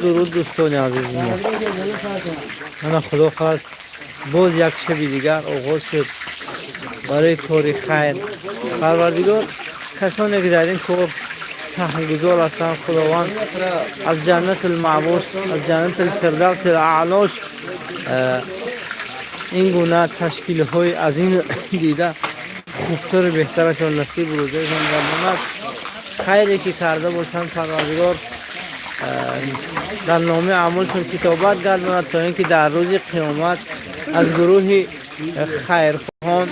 درود دوستان عزیز ما. من خدا خواست باز یک شب دیگر آغاز شد برای کار خیر. پروردگار کسانی که در این کار سهمگزار هستند خداوند از جنت المعبوس، از جنت الفردوس الاعلاش این گونه تشکیل های از این دیده خوبتر بهترشان نصیب روزشان گرداند. خیری که کرده باشند پروردگار در نامه عملشون کتابت گرداند تا اینکه در روز قیامت از گروه خیرخواهان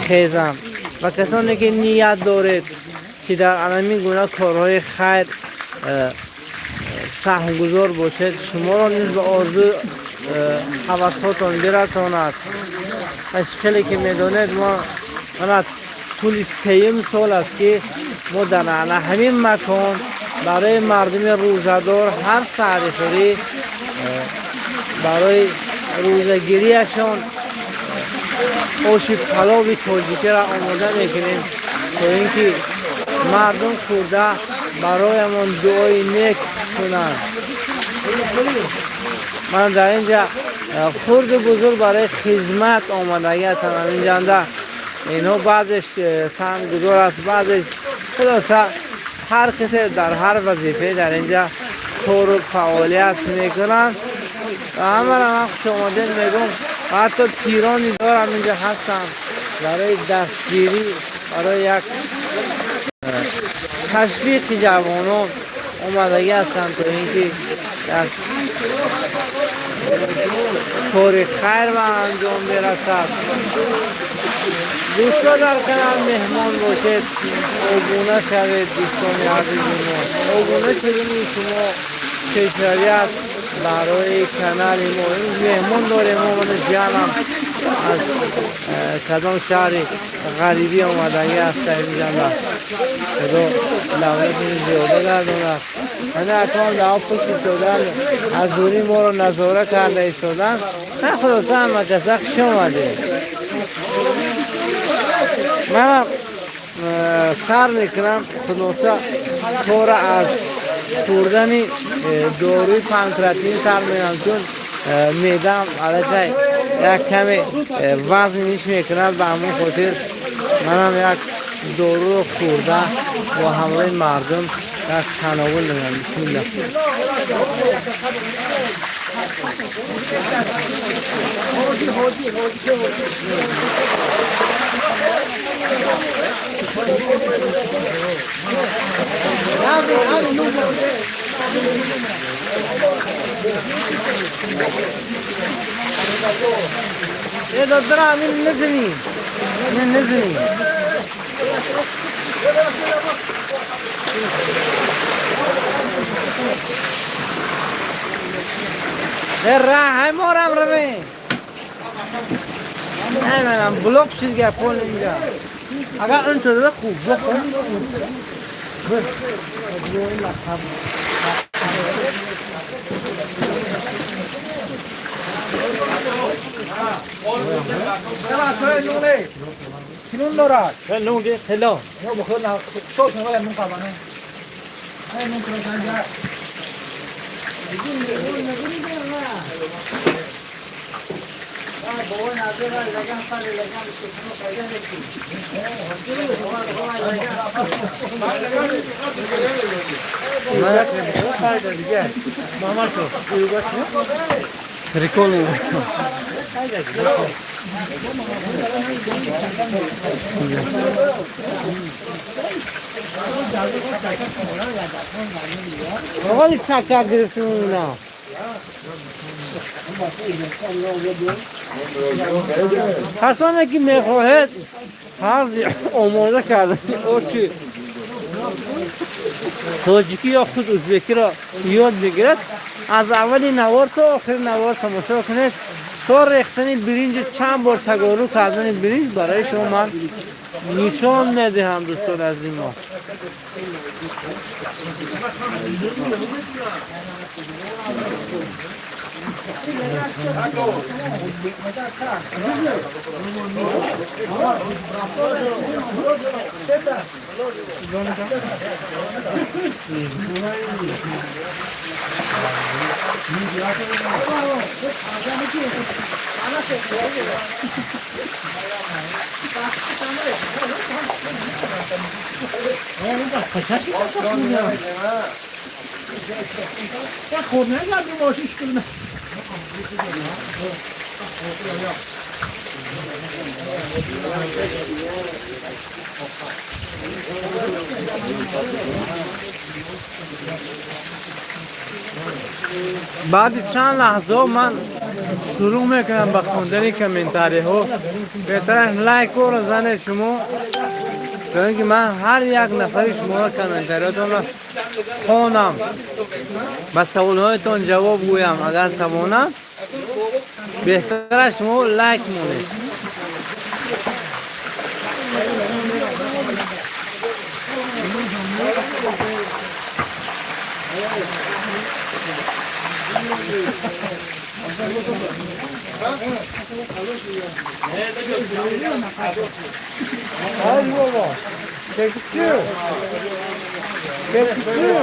خیزند. و کسانی که نیت دارید که در همین گونه کارهای خیر سهم گذار باشد، شما را نیز به آرزو حواساتان برساند. اشکالی که میدانید ما طول 3 سال است که ما در همین مکان برای مردم روزدار هر سحرخوری برای روزگیریشان آش پلو تاجیکی را آماده میکنیم تا اینکه مردم خورده برایمان دعای نیک کنند. من در اینجا خرد بزرگ برای خدمت آمادگی هستم. اینجا اینا بعدش سهم گذار است، بعدش خلاصه هر کسی در هر وظیفه در اینجا کار و فعالیت میکنن و همه را من شماده میگم حتی پیرانی دارم اینجا هستم برای دستگیری، برای یک تشویق جوانان آمادگی هستند تا اینکه یک کار خیر و انجام برسد. دوستان در کنار مهمان باشید، آگونه شوید دوستان عزیز ما. آگونه شدین شما کشوریت برای کانال ما. این مهمان داریم ما. من جانم از کدام شهر غریبی آمدنی هست اینجا. خدا لعنتش زیاده گرداند. من اکنون در پشت ایستادن از دوری ما رو نظاره کرده ایستادن. نه خلاصه همه کسا خوش آمده. من سر میکنم خلاصه کار از خوردن داروی پانکراتین سر میکنم، چون میدم علیه یک کمی وزن نیش میکنم. به همون خاطر منم یک دارو خورده و همه مردم یک تناول میکنم. بسم الله. يا دكتور من نزني من نزني الراحة مورم رمي أنا بلوك شيء قافون إنجا أقول أنت ذا خوب بخون كيلو دولار كيلو دي كيلو هو بخلنا شو شنو ولا منقطع انا هاي ممكن ترجع ولی چکر گرفتیم اونا کسانی که میخواهد حرزی آماده کردن که تاجیکی یا خود ازبکی را یاد بگیرد، از اولی نوار تا آخر نوار تماشا کنید تا ریختن برنج چند بار تجارب کردن برنج برای شما من نشان ندهم دوستان از این ما. بعد چند لحظه من شروع میکنم به خوندن کامنتاری ها. بهتر لایک و بزنید شما، چون که من هر یک نفر شما کامنتاریاتون را خوانم، به سوال هایتون جواب گویم. اگر توانم بهتر شما لایک مونید. Hadi baba. Çekişiyor. Çekişiyor.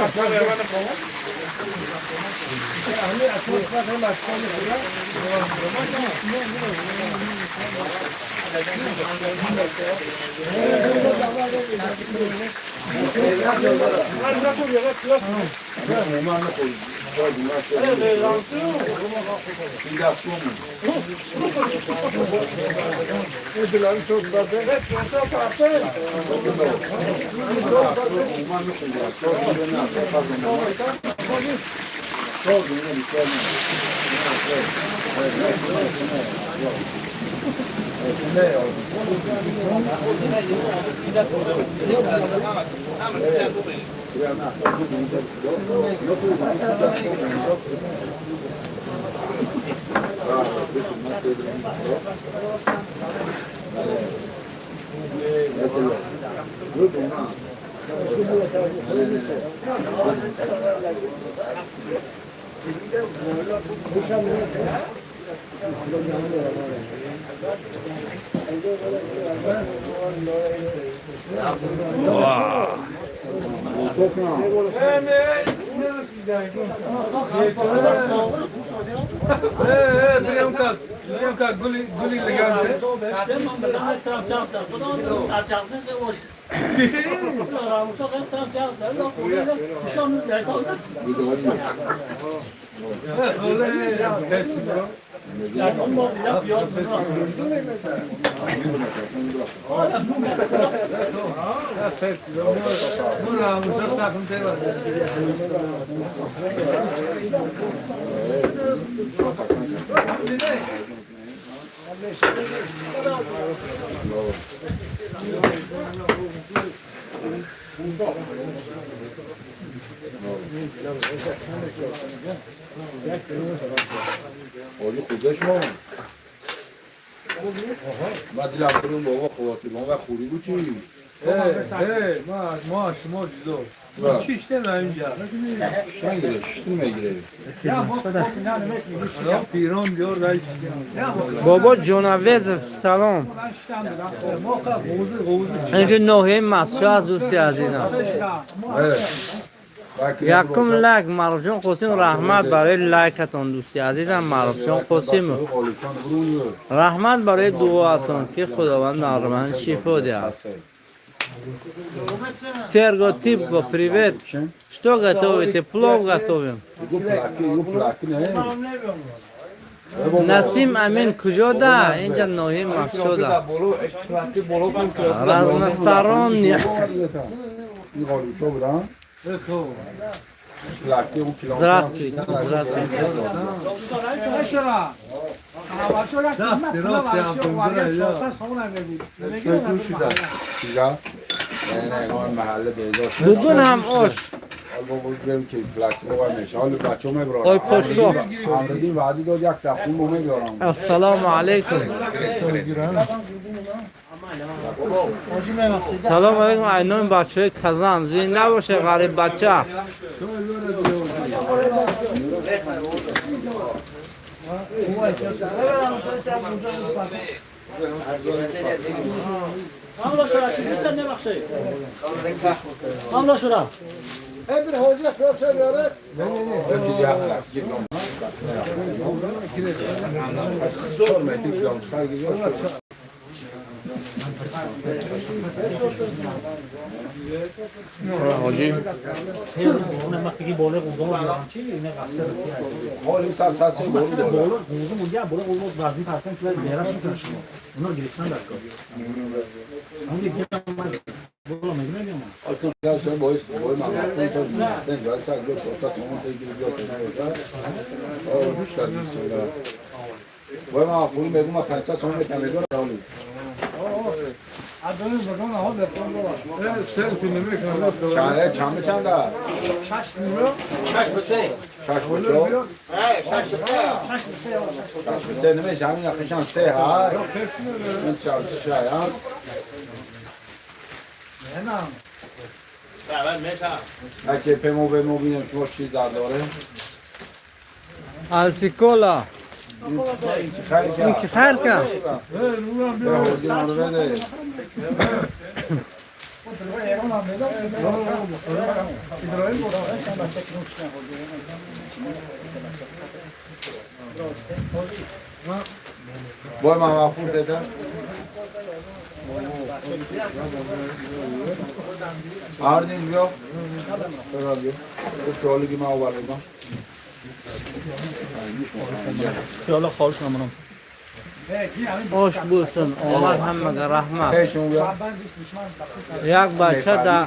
آلی خودش ما بعد دیلم کنیم بابا خواهی ما و خوری بود چی؟ ما شما جدا چیش نمیدونم اینجا شنگیره شیشتی میگیره پیران بیار رایش بابا جنوز سلام. اینجا نوحه مسجد از دوستی عزیزم. یکم لایک معروف جان قاسم، رحمت برای لایکتون دوستی عزیزم. معروف جان قاسم رحمت برای دعاتون که خداوند نارمن شفا دهد. Серго Типко, привет. Что готовите? Плов готовим. Насим Амин кужода? Инджа ноҳи масҷуда. Разносторонне. Здравствуйте. Здравствуйте. Будун ҳам ош. Ой пошо. Ассалому алейкум. Салом алейкум айноми бачаҳои Казан. Зинда боше ғариб бача. Allah şura, sizden ne bakşayı? Allah şura. حاجی Ona bak ki böyle uzun oluyor. Ne kapsar siyah. حالی سر سر Böyle uzun oluyor. Böyle uzun bazı taraftan kiler merak ediyor. Bunlar girişten dakika. Ama bir kere böyle mi bilmiyorum ama. Akın ya sen boy mamlaktan tabii. Sen gelsen yok olsa tamam sevgili yok. O düşer mesela. Boy ma pul me guma pensa sonra mekanı da alayım. Çare çamlı çanda. Şaş buçuk. Şaş buçuk ne jamin akşam se ha. Ben çarşı şaya. Anche per muovere un ci da dove? السیکولا این که خیر که Vuoi mamma furtete? Ardin yok. Herhalde. Bu trolü gibi var burada. Yola xo'sh namunam. خوش بوسن اومد همه رحمت Peşin yok. یک بچه در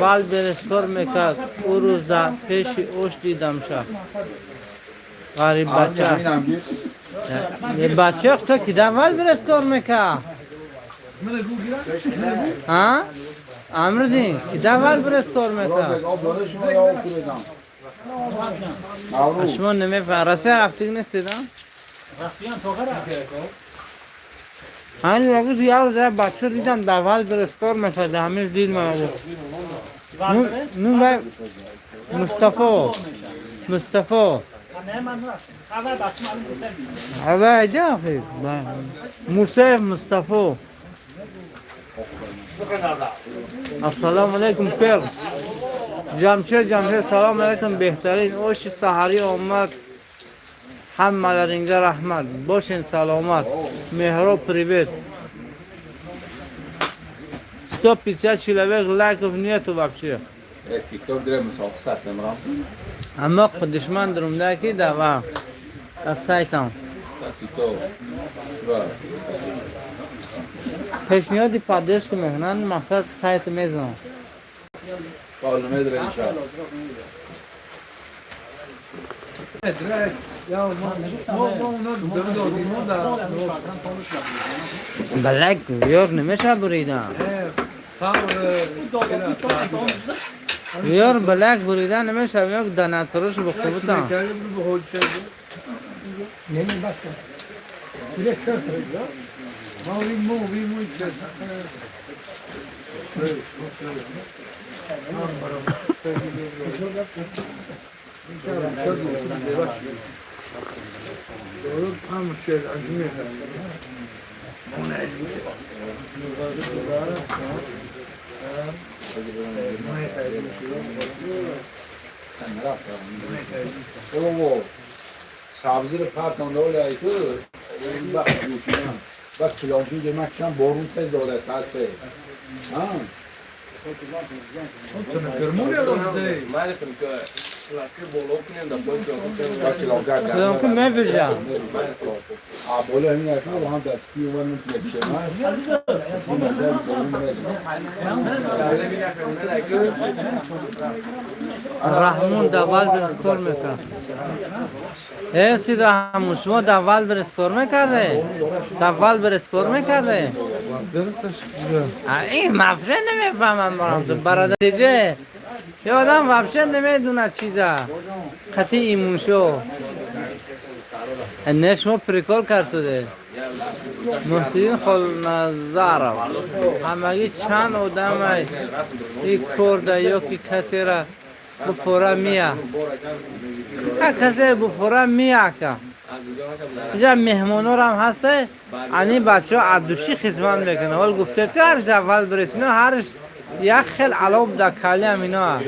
وال برستور میکرد او روز در پیش اوش دیدم شد غریب بچه Aynen bir. یه بچه تو که در وال برستور میکرد ها؟ امردین که در وال برستور میکرد Robert ablanı şuna ya okuyacağım. Avru. شما نمیفهم رسه هفتگی نیستیدم؟ Raftiyan togara. همین روز یه روز بچه دیدم در وال برستور میکرد همیش دید من نون مصطفی Ne man var? Hava bakmalım güzel. اوه جا موسی مصطفی السلام علیکم پیر جمشید سلام علیکم بهترین اوش سحری آمد همه در اینجا رحمت باشین سلامت مهرو پریویت 150 человек лайков нету вообще TikTok direkt misafir satmam. اما دشمن درمده کی دوا از سایتم TikTok. Var. پیشنهادی پادش که میکنن مقصد سایت میزنم Bağlı nedir inşallah. بلک ویور نمیشه بریدن ویور بلک بریدن نمیشه ویور دانه ترش بخوبتن O sabzı pardon öyle aydı. Bak düşünüyorum. Bak kilometre demekten borun tez dolar sase. Ha. Bak kilometre. که میبرم Böyle emin etme o ham desti yuvanın geçişine. رحمون دوال برسکور میکرد ای سی رحمون شما دوال برسکور میکرده دوال برسکور میکرده این مفشه نمیفهمم برام تو برادر دیجه یه آدم مفشه نمیدونه چیزه خطی ایمون شو نه شما پریکول کرده محسنین خال نظر همگی چند آدم این کرده یا که کسی را بفورا میه کسی بفورا میه که اینجا مهمانو هم هسته انی بچه ها عدوشی خدمت میکنه ولی گفته که هرش اول برسینه هرش یک خیل علاوه در کلی هم اینا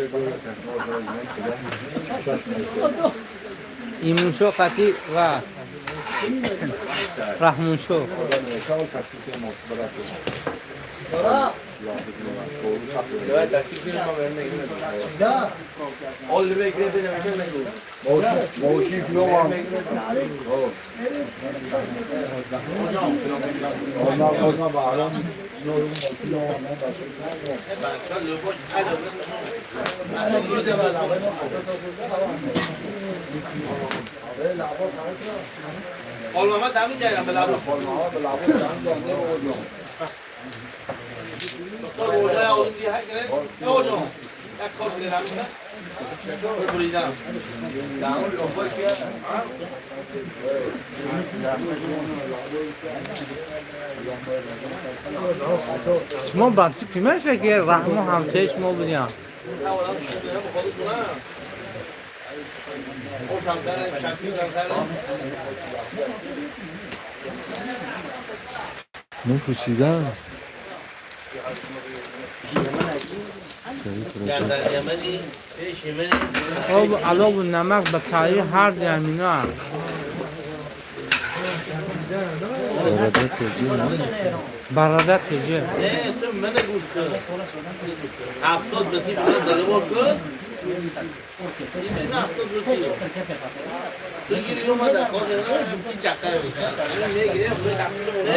ایمونشو قطی و رحمونشو موشی فیلم آزنا باران Olmama dami cayam belabo. Doktor oraya oldu diye herkese ne oldu? Ek kol bile ramına. Buraya. Daha lomba ki. شما بچه کیمشه که رحمو همچه شما بودیم نون پوشیدن خب علاوه نمک به تایی هر دیمینا برادر تجه Ne, tüm bana gusto. Haftot besi bana deliver good. Haftot besi. Tu giriyor mu da koduna bir çakar bir şey. Ne giriyor bu takıyor ne?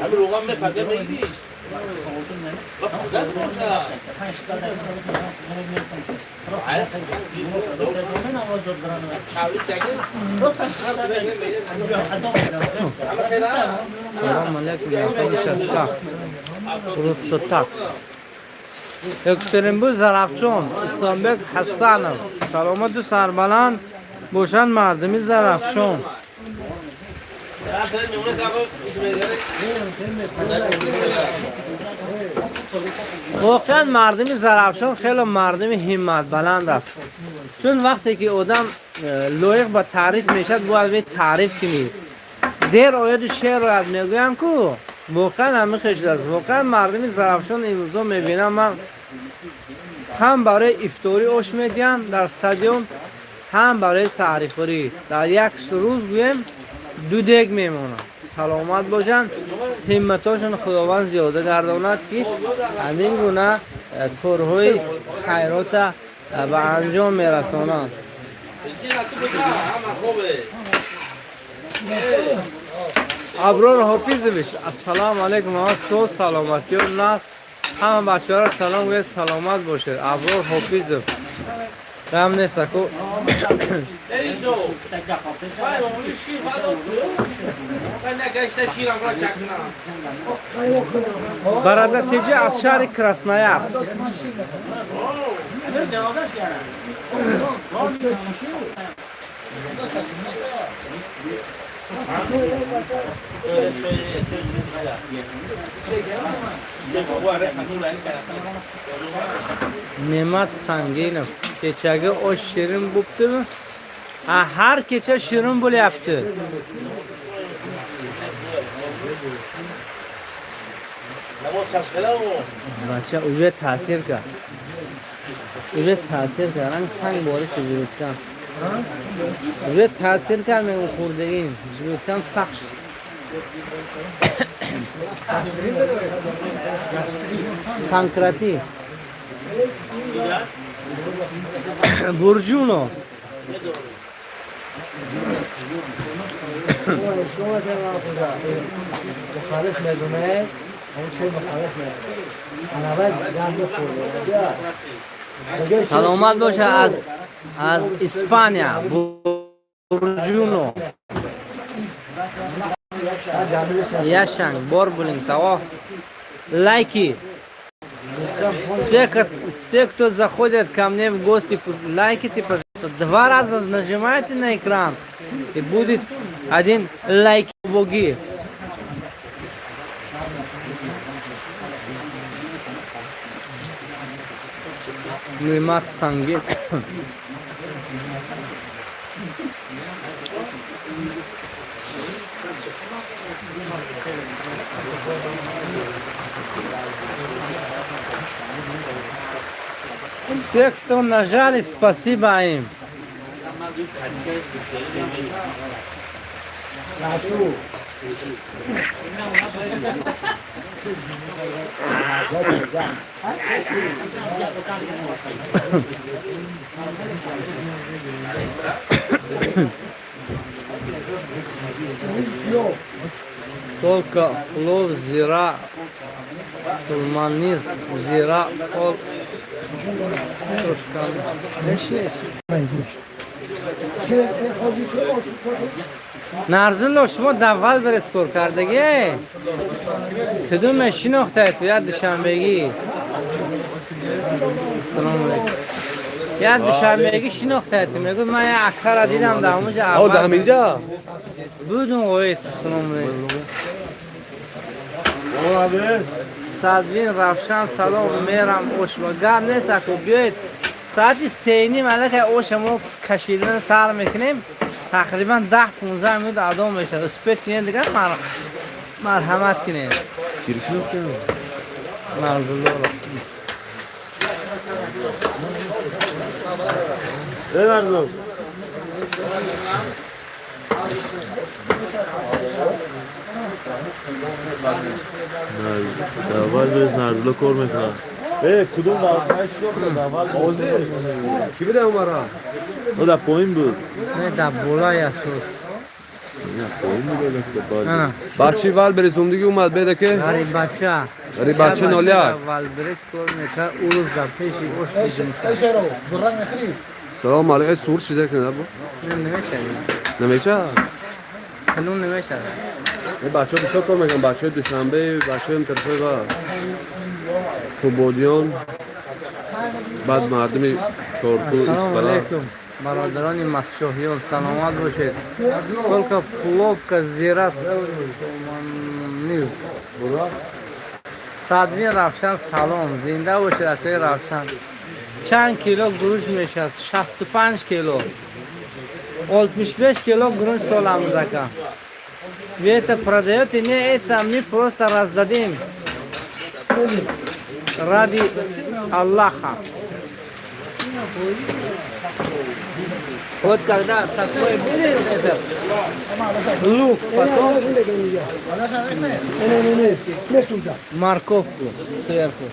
Abi rogan me kadar mı gidiyor? Bak güzel olsa. سلام علیکم انسان چستا درست تک اکترین بو زرافشان اسلامبek حسانov سلامت و سربلند باشن مردمی زرافشان واقعا مردم زرافشان خیلی مردم همت بلند است چون وقتی که آدم لایق به تعریف میشد باید تعریف کنید دیر آید و شعر آید میگویم که واقعا همه خشت است واقعا مردم زرافشان این روزا میبینم من هم برای افطاری آش میدیم در استادیوم هم برای سحری خوری در یک روز گویم 2 دیگ میمونم سلامت باشن همتاشون خداوند زیاده گرداند که همین گونه کارهای خیرات به انجام میرسانند ابرار حافظویچ السلام علیکم و سو سلامتی و نه همه بچه ها سلام و سلامت باشید ابرار حافظویچ غم نیست که برادر تیجه از شهر کراسنایارسک نعمت سنگینم keçəgi o şirin bupdu. Her keçə şirin bul yaptı. Bacha uje tasir ka. Uje tasir ka. Rang sang bori şujurutkan. Uje tasir ka men khurdagin. Jurutkan sax. Pankrati. Burjuno. سلامت باشه از اسپانیا برجونو یاشنگ بار بولینگ توا лайки. Все, кто заходит ко мне в гости, лайкайте, пожалуйста. 2 раза нажимайте на экран и будет 1 лайк боги. قیمت سنگین Все, кто нажали, спасибо им. Только плов, зира, сулманиз, зира, фолк. نرزل شما دول برس کار کردگی کدوم شناخته تو یاد دوشنبهگی سلام علیکم یاد دوشنبهگی شناخته تو میگو من یه اکثر دیدم در اونجا او در همینجا بودم قویت سلام علیکم صدوین رفشان سلام میرم اوش با گم نیست اکو بیایید ساعتی 3:30 ملکه اوش ما کشیدن سر میکنیم تقریبا 10-15 منوت ادام میشه اسپیک کنید دیگه مرحمت کنید چیرشون کنم مرزالله ببردم اول برز نردلا کار میکنم کدوم داوای شو داوال اوزه کی بده عمره او در پایین بود نه در بالای اساس نه پایین بود نه بچه ول برز زندگی اومد بده که غریب بچه نالیک ول برس کار میکنه او روز در پیشی اوش دیدیم سلام علیکم سور شده کنه با نمیشه نمیشه کلون نمیشه بچه ها بسیار کار میکنم بچه های دوشنبه بچه های امترفه و کبودیان بعد مردم چارتو سلام اسفلا علیکم برادران مسجوحیان سلامت باشید только пловка зира نیز صدوین رفشن سلام زنده باشید اکوی رفشن چند کیلو گروش میشد 65 کیلو 85 кило грунт солам зака. Вы это продаете? Не, это мы просто раздадим. Ради Аллаха. Вот когда такое будет, это лук, потом морковку сверху.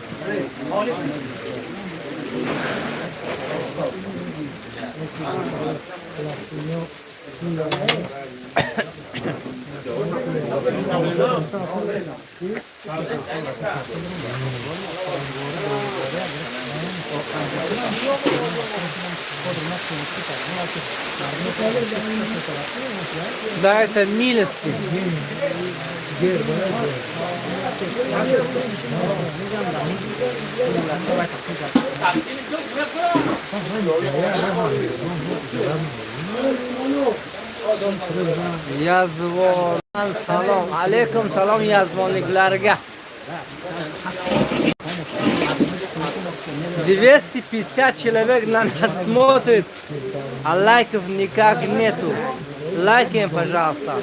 Да, это милости. Yazvon salom alaykum salom yazvonliklarga 250 человек на нас смотрит, а лайков никак нету. Лайкаем, пожалуйста.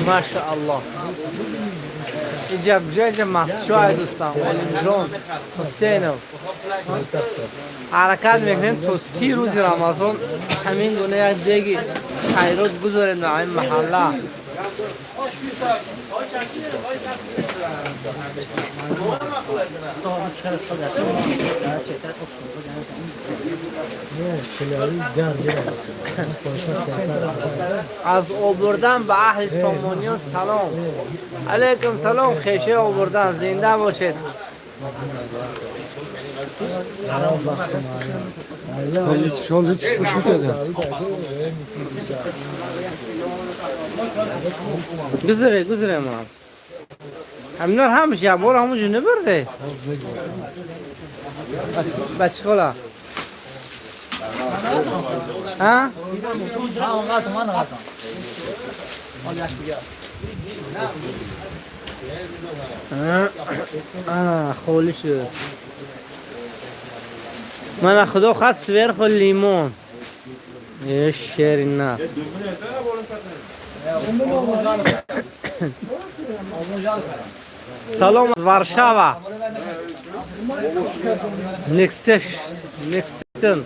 Маша Аллах. Ijab Джеджа Масчуай Дустам, Олимжон, Хусейнов. حرکت میکنیم تا 30 روز رمضان همین گونه یک دیگی خیرات گذاریم در این محله. از آوردن به اهل سامانیان سلام علیکم سلام خیشه آوردن زنده باشید شال هیچ خوشی کردم گذره ما همینا همش یه بار همونجا نبرده بچه خلا ها؟ خولی شد من خدا خواست سویر لیمون یه شیر نه سلام از وارشاوا نکسشتن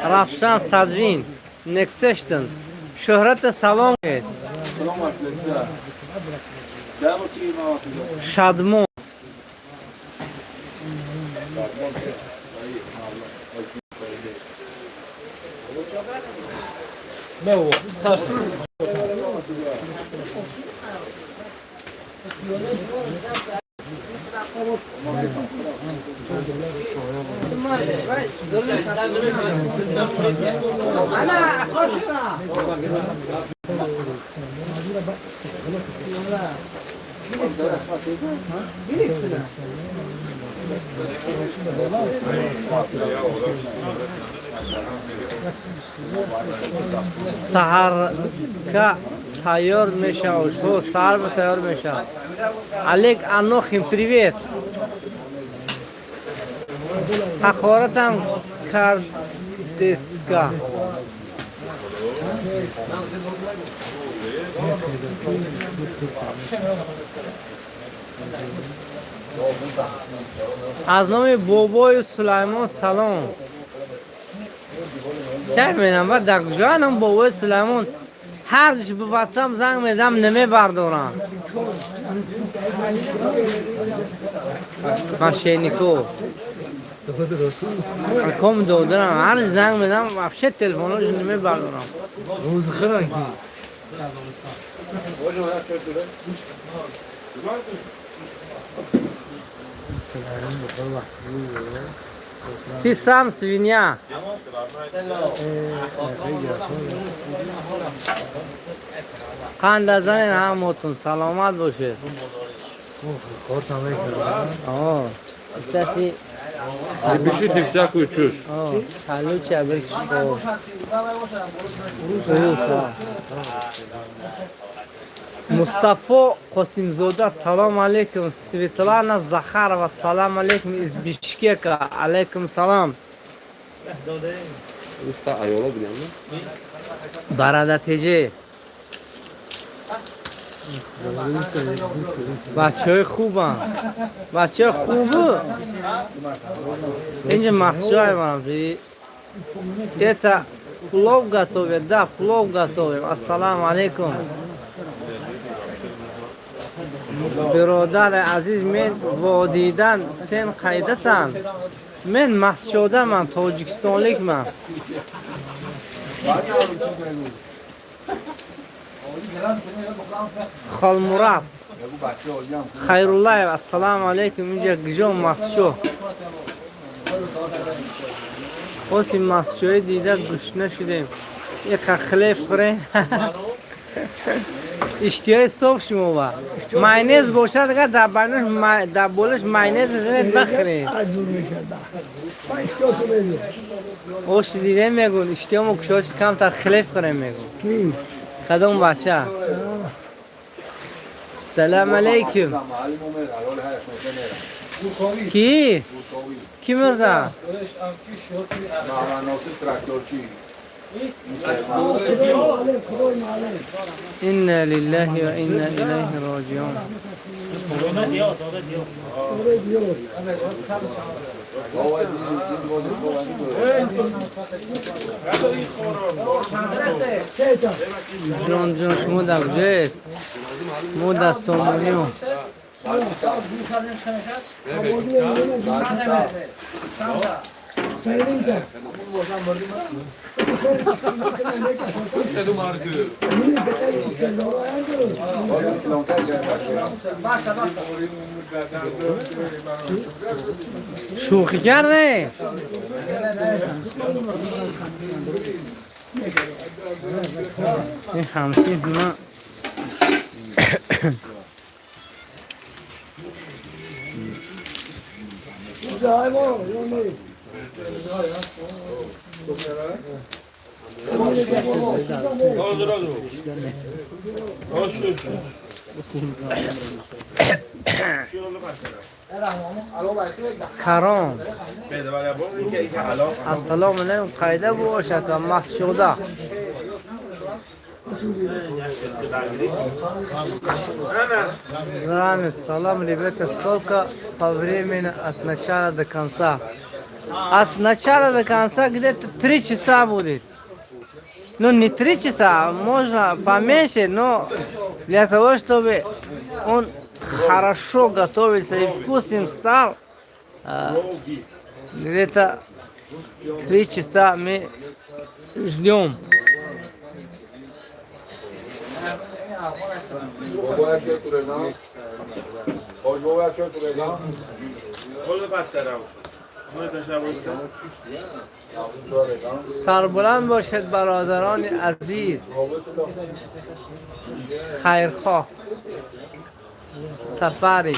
رفشان صدرین نکسشتن شهرت سلام شادمون سحر که تیار میشه و سحر تیار میشه علیک انوخیم پریویت حقارتم کردسکا از نام بابای سلیمان سلام چه میدم و در جانم بابای سلیمان هر دیش به واتساپ زنگ میزم نمیبردارم ماشینیکو کم دادرم هر زنگ میزم وحشت تلفناش نمیبردارم روز خیلی Ти сам свиня. قند زنین همتون سلامت باشه. کسی بشی تکسر کوی چوش حلو چه برکش مصطفى قاسم زوده سلام علیکم سویتلانا زخرова سلام علیکم از بیشکک علیکم سلام Usta ayolu biliyor musun? برادتجه بچه خوبم بچه خوبه اینجا مسجای من это плов готовят да плов готовим ассалам алейкум برادر عزیز من وادیدن سن قیدسن من مسجوده من تاجیکستانلیک من خالمورات خیرالله السلام علیکم اینجا گجا مسجو خواستیم مسجوی دیده گشنه شدیم یک خلیف خوریم اشتیای صبح شما با ماینز باشد دیگه در بولش ماینز زنید بخورید اوش دیده میگون اشتیامو کشاش کم تر خلیف خوریم میگون کدوم بچه سلام علیکم کی مرده إنا لله وإنا إليه راجعون جان شما در کجایید؟ ما در سامانیو شوخی کرده این همسین نه کران السلام علیکم قاعده باشد و مسجوده Здравейте, салам, ребята, столько по времени от начала до конца. От начала до конца где-то 3 часа будет. Ну, не 3 часа, можно поменьше, но для того, чтобы он хорошо готовился и вкусным стал, где-то 3 часа мы ждем. بابا چه تو رضا خود بابا چه تو رضا سربلند باشد برادران عزیز خیرخواه سفری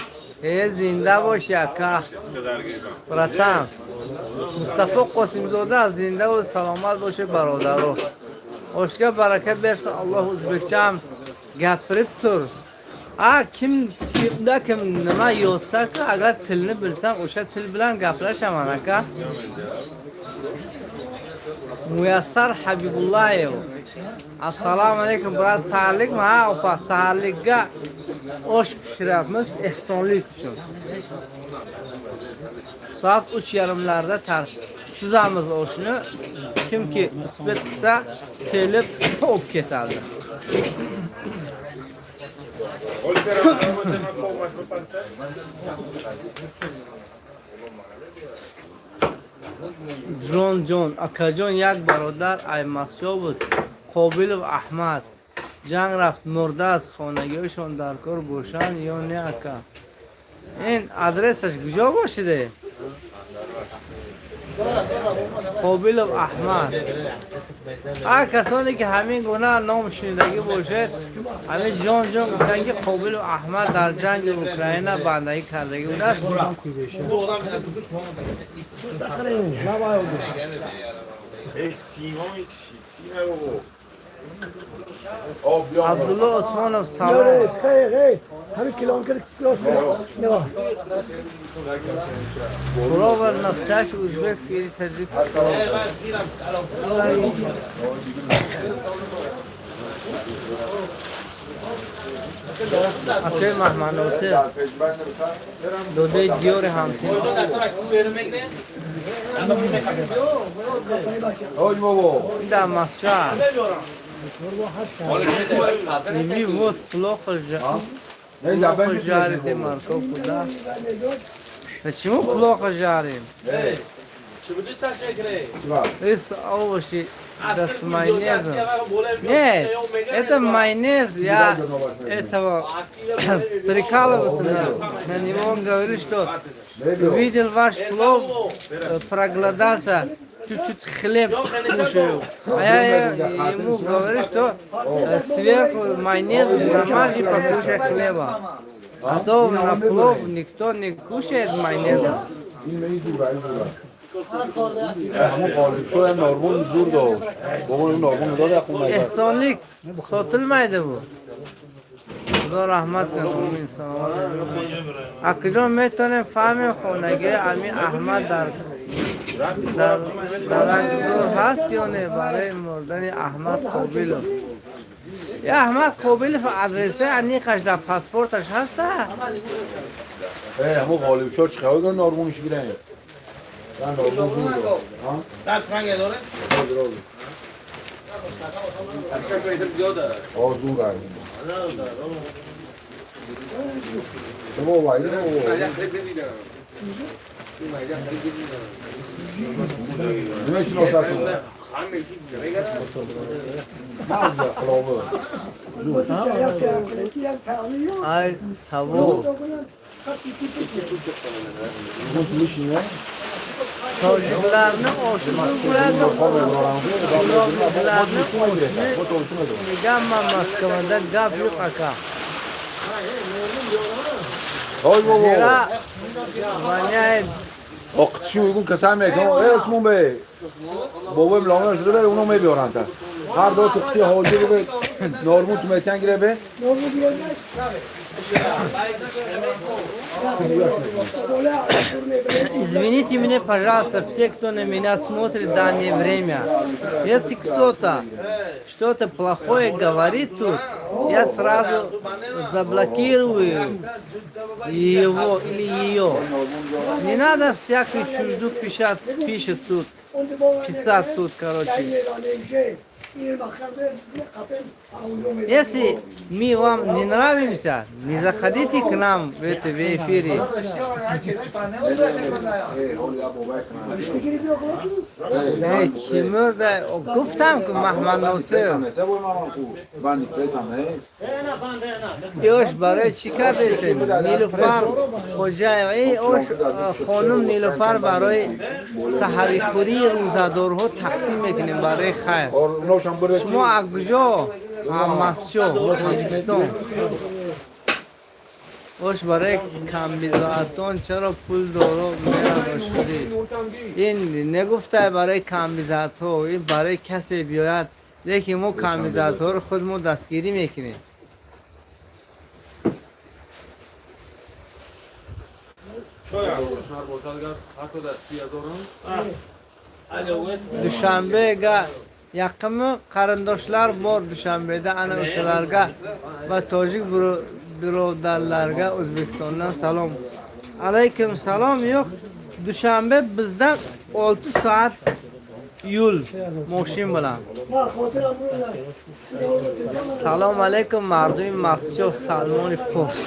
زنده باشه که براتم مصطفی قاسم زاده زنده و سلامت باشه برادران oshga baraka bersin Alloh o'zbekcha ham gapirib tur. Kimda kim nima yozsa-ku, agar tilni bilsam o'sha til bilan gaplashaman aka. Muyassar Habibullayev. Assalomu alaykum, biroz saharlikmi? Ha, opa, saharlikka osh pishiryapmiz ehsonlik uchun. Soat 3:30larda suzamiz oshni. Kimki isbet qilsa kelib olib ketadi. Jon akajon yak barodar aymascho بود. Qobilov Ahmad jang raft murda az xonagiyshon darkor boshan yo ne aka. این adresash kujo boshide? قابل و احمد کسانی که همین گونه نام شنیدگی باشد همین جان گفتن که قابل و احمد در جنگ اوکراین بندگی کردگی بوده است عبدالله عثمانov سلام همین کیلومتر کلاس نگاه برابر نستش ازبک سیری تجریک اکی محمد ناصر دوده دیور همسین این در مسجد نمی بود پلاخ جارتی مرکو کده چیمو پلاخ جاریم ایس اوشی دست майонез нет это майонез я этого прикалывался на него он говорит что видел ваш плов проголодался чуть-чуть хлеб кушаю. А я ему говорю, что сверху майонез намажь и покушай хлеба. А то на плов никто не кушает майонеза. Ehsonlik sotilmaydi bu. Xudo rahmat qilsin. Akajon metonam fahmi xonaga Ami Ahmad در رنگدور هست یا نه برای مردن احمد قابلov یا احمد قابلov ادرسه انیقش در پاسپورتش هست همون غالب شد چه خواهی نارمونش گیرن در فرنگ داره؟ آزور هایی شما وایده نمیشه نوزد کنه ay savo tojiklarni oshini uradi tojiklarni oshini meganman Moskvada gap yo'q aka zira воняет آقتشی میگون کسایی میگن اسمون به بابا املانا شده بره اونو میبیارن تا هر دو تختی حاجی رو به نارمون تو میتن گیره به Извините меня, пожалуйста, все, кто на меня смотрит в данное время. Если кто-то что-то плохое говорит тут, я сразу заблокирую его или ее. Не надо всякую чужду пишет тут, писать тут, короче. Если мы вам не нравимся, не заходите к нам в эфире. گفتم که محمد ناصر ایوش برای چی کردید؟ نیلوفر خوجای ایوش خانم نیلوفر برای سحری خوری روزادارها تقسیم میکنیم برای خیر. شما اگجا مسجو تاجیکستان اوش برای کمبیزاتون چرا پول دارو میرن شدید؟ این نگفته برای کمبیزات ها، این برای کسی بیاید، لیکن ما کمبیزات ها رو خود ما دستگیری میکنیم. Dushanbega yaqinmi qarindoshlar bor Dushanbeda, ana o'shalarga va tojik birodarlarga O'zbekistondan salom. Alaykum salom. Yo'q, Dushanbe bizdan 6 soat yo'l mashin bilan. Salom alaykum mardumi Masjid Salmon Fors.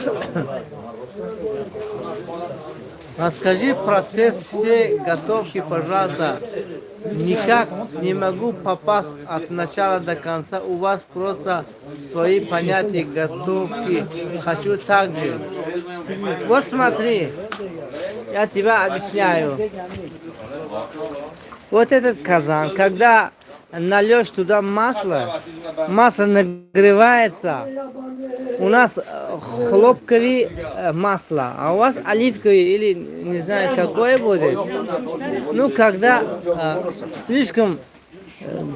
Расскажи процесс все готовки, пожалуйста. Никак не могу попасть от начала до конца. У вас просто свои понятия готовки. Хочу так же. Вот смотри, я тебе объясняю. Вот этот казан, когда нальешь туда масло, масло нагревается. У нас хлопковое масло, а у вас оливковое или не знаю какое будет. Ну, когда слишком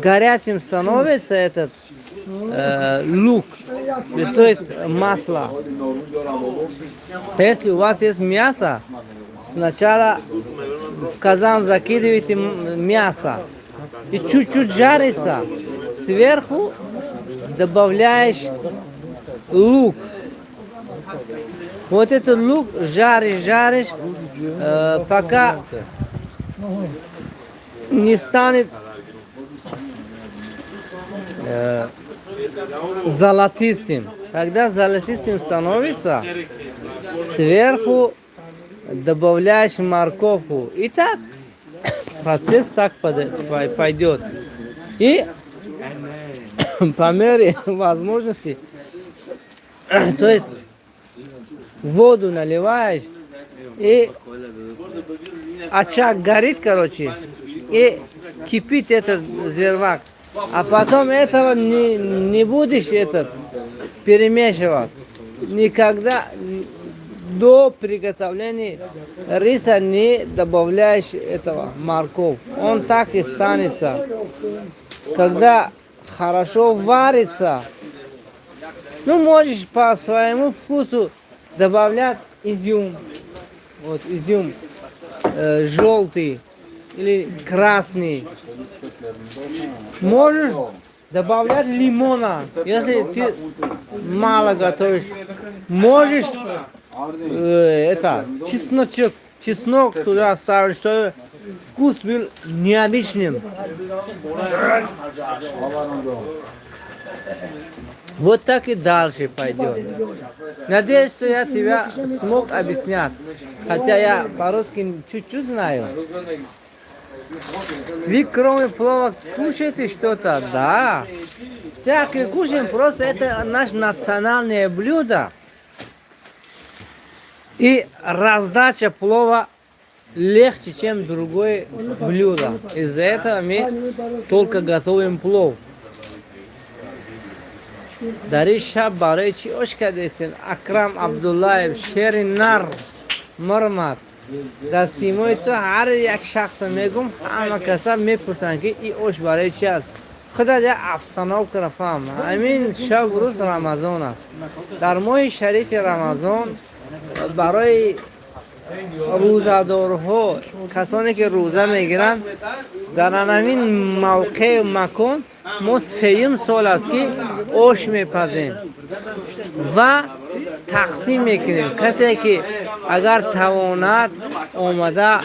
горячим становится этот лук, то есть масло. Если у вас есть мясо, сначала в казан закидываете мясо. И чуть-чуть жарится, сверху добавляешь лук. Вот этот лук жаришь, пока не станет золотистым. Когда золотистым становится, сверху добавляешь морковку. И так процесс так пойдет. И по мере возможности, то есть воду наливаешь, и очаг горит, короче, и кипит этот зирвак. А потом этого не будешь перемешивать. Никогда до приготовления риса не добавляешь этого морковь. Он так и станется. Когда хорошо варится, ну можешь по своему вкусу добавлять изюм. Вот изюм желтый или красный. Можешь добавлять лимона, если ты мало готовишь. Можешь чеснок туда ставить, чтобы вкус был необычным. Вот так и дальше пойдет. Надеюсь, что я тебя смог объяснять. Хотя я по-русски чуть-чуть знаю. Вы кроме плова кушаете что-то? Да. Всякое кушаем, просто это наше национальное блюдо. И раздача плова легче, чем другое блюдо. Из-за этого мы только готовим плов. Дари шаб барай чи ош кардестин? Акрам Абдуллаев, шери нар мурмат. در سیمای تو هر یک شخص میگم همه کسا میپرسن که این اوش برای چی است. خدا یه افسانه کرفام همین شب روز رمضان است. در ماه شریف رمضان برای روزدارها کسانی که روزه میگیرن در همین موقع مکان ما سیم سال است که آش میپزیم و تقسیم میکنیم. کسی که اگر تواند آمده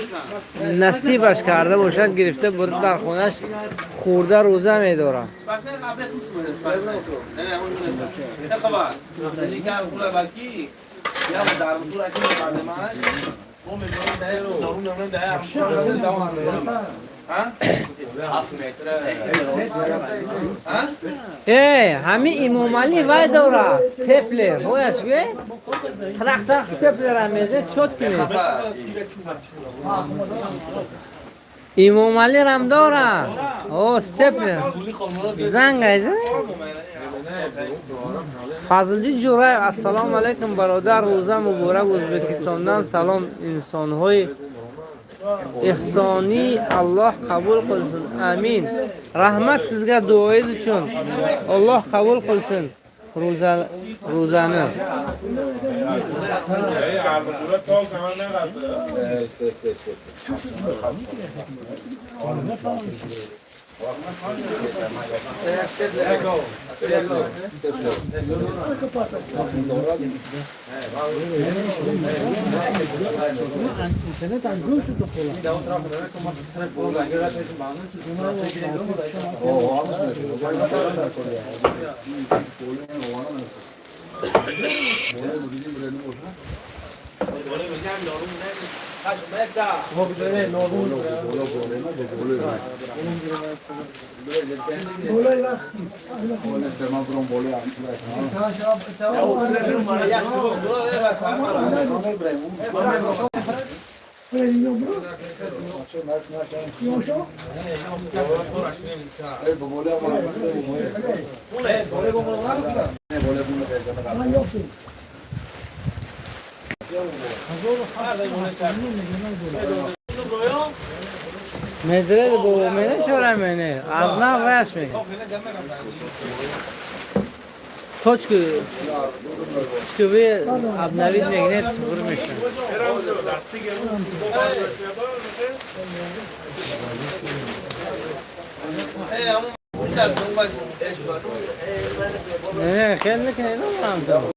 نصیبش کرده باشد گرفته برده در خونش خورده روزه میداره. همین امام علی وای داره استپلر هویش وی ترخ استپلر هم میزه چوت کنید. امام علی رم داره استپلر زنگ ایزه فضلی جورای. السلام علیکم برادر، روزه مبارک ازبکستاندن. سلام انسان‌های احسانی الله قبول qilsin. Amin. Rahmat sizga duoyingiz uchun. Alloh qabul qilsin ro'zani. اینترنت انجام شد تو مدرد با منه چرا منه از نه ویش میگه توچکوی ابنوید میگنه تور میشه. نه خیلی نکنه نمونم دارم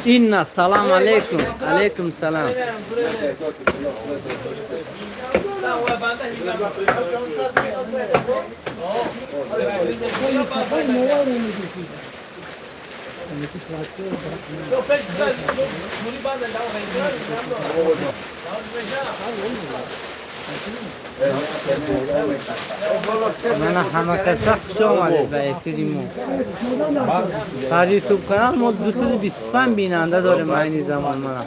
این سلام علیکم. علیکم سلام. من همه قصه خوش آمده به احتریمون در یوتیوب کانال ما 225 بیننده داریم این زمان. من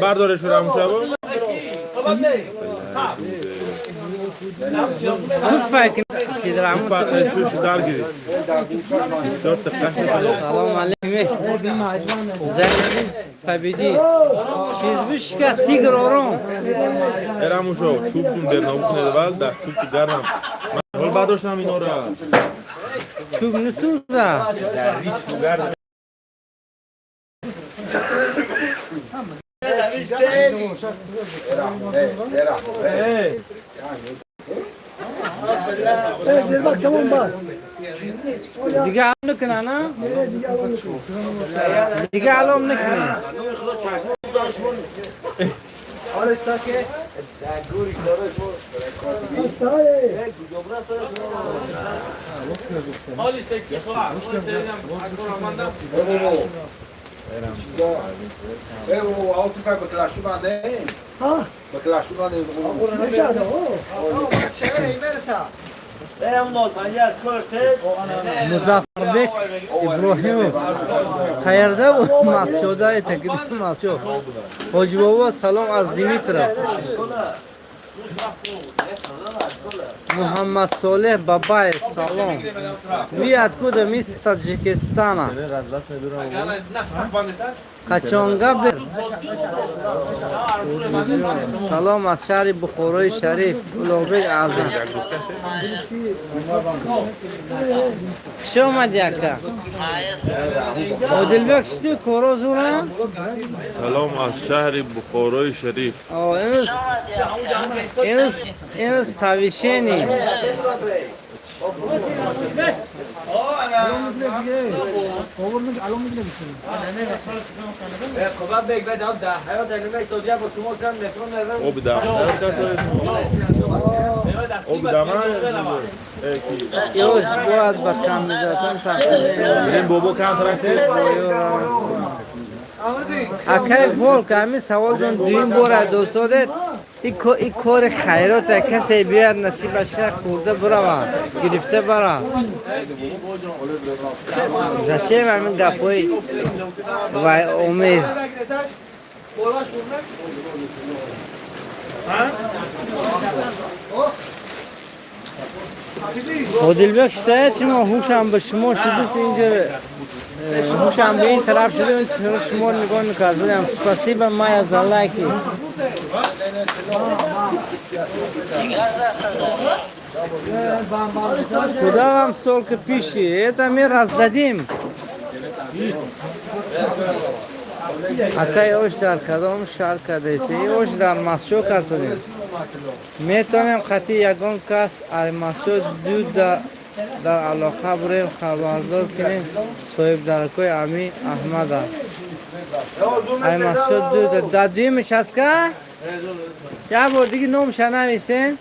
بردارشون همون شبا فکر سیدرامو شوش درگیرید سلام علیکم. زنی پبیدی چیز بیش که تیگر آرام اراموشو چوبتون در نامکنه دول در چوب تو گرم من حال برداشتم اینا را چوب نسوزه تمام باز دیگه علم نکنه نه؟ دیگه علم نکنه حالی سکه خواهد او آوتی که بکلاشتی بنده بکلاشتی بنده مظفربک ابراهیم خیرده و مسجد تقدیم مسجد حاجی بابا سلام از دیمیتر محمد صالح بابای سلام ویاد کود میز تاجیکستان قچانگا بر سلام از شهر بخارای شریف اولوبک اعظم خوش آمدی اکا عادلبک شدی کورو زورم سلام از شهر بخارای شریف. اینوز پاویشینی او بدم او بدم یوش باید با کاندیداتان تحصیل این بابا کم ترکته اکای فولک همی سوال دون دویم بوره دوستادت این کار خیراته کسی بیاد نصیبش خورده برا گرفته برا رشیم همین گپوی و امیز عادلبک شده چی ما هوشم به شما شده اینجا هوشم به این طرف شده این طرف شما نگاه میکردم سپاسیبا مایا زلاکی خدا هم سال که پیشی ایتا می رز دادیم اکای اوش در کدام شهر کدیسی اوش در مسجد کرسونیم میتونیم خطی یگان کس ای مسجد دو در علاقه بریم خبردار کنیم صاحب درکوی امی احمد ای مسجد دو در دویمش هست که یه بار دیگه نومش نویسین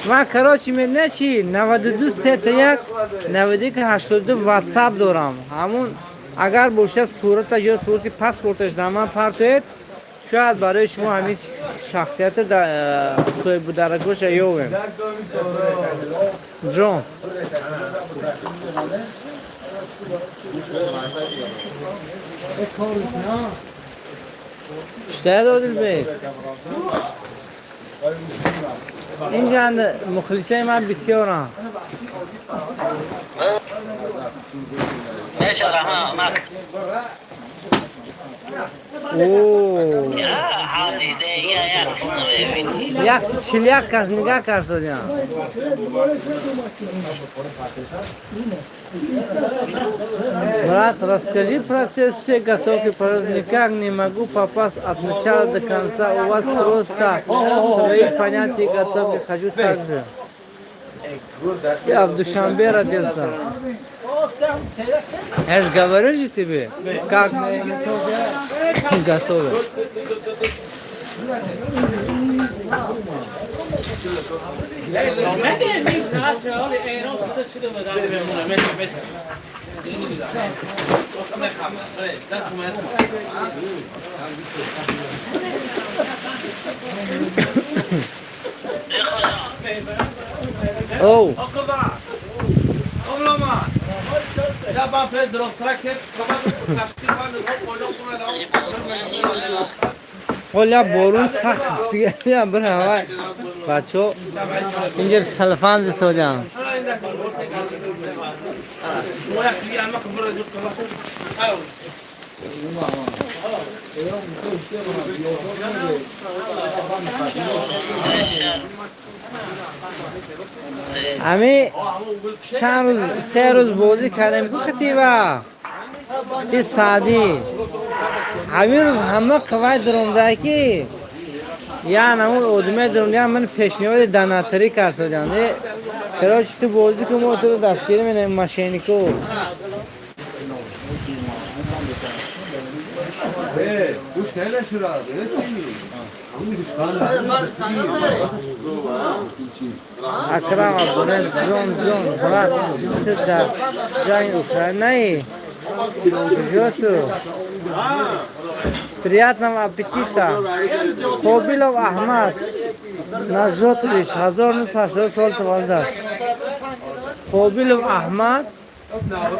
من کراچی میدنه چی 92 31 91 82 واتساپ دارم همون اگر باشه صورت یا صورت پاسپورتش در من پرتوید شاید برای شما همین شخصیت صاحب درگوش یویم جون شاید عادل بید اینجا مخلصه من بسیارم ماشي رحمة معك اوه حالي دقيقة يا як чиляк каждый каждый Брат, расскажи процесс всей готовки, просто никак не могу попасть от начала до конца. У вас просто свои понятия готовки, хочу так же. Я в Душанбе родился. Я же говорю же тебе, как готовят. Oh. Ola borun sakt ya bravo. Bacho injer salfan se sojan. Ami چند روز 3 روز بازی کردیم خطیبه این سادی همین روز همه قواعد درونده که یعنی اون ادمه درونده من پیشنهاد داناتری کردم کراچ تو بازی که ما تو دستگیری من ماشینیکو گوش کنه شورا Akram Abdullah John брат, ты да Джань Украины. Жоту. Приятного аппетита. Хобилов Ахмад Назотович, 1900 сол тавалдаш. Хобилов Ахмад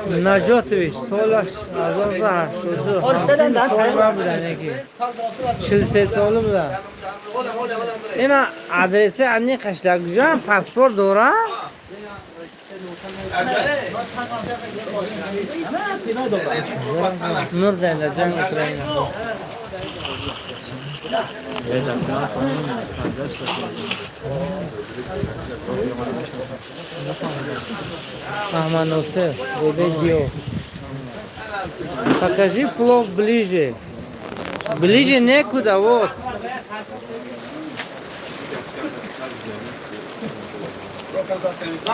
Najotович, солаш 1980 сол будан яки. 40 сол будан. Ина адреси амни Qashloqjon, pasport dora? Nurdanda Jang Ukraina. Ахманосев, видео. Покажи плов ближе. Ближе некуда, вот.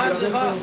بابا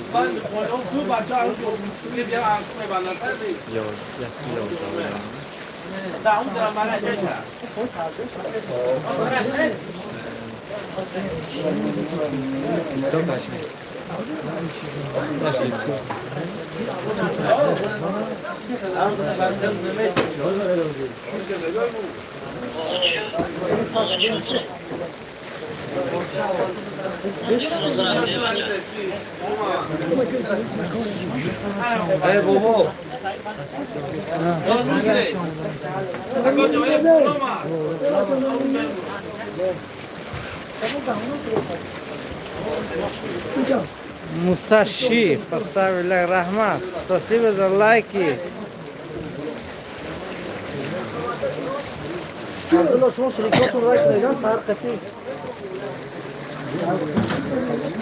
Мусаши поставили рахмат. Спасибо за лайки.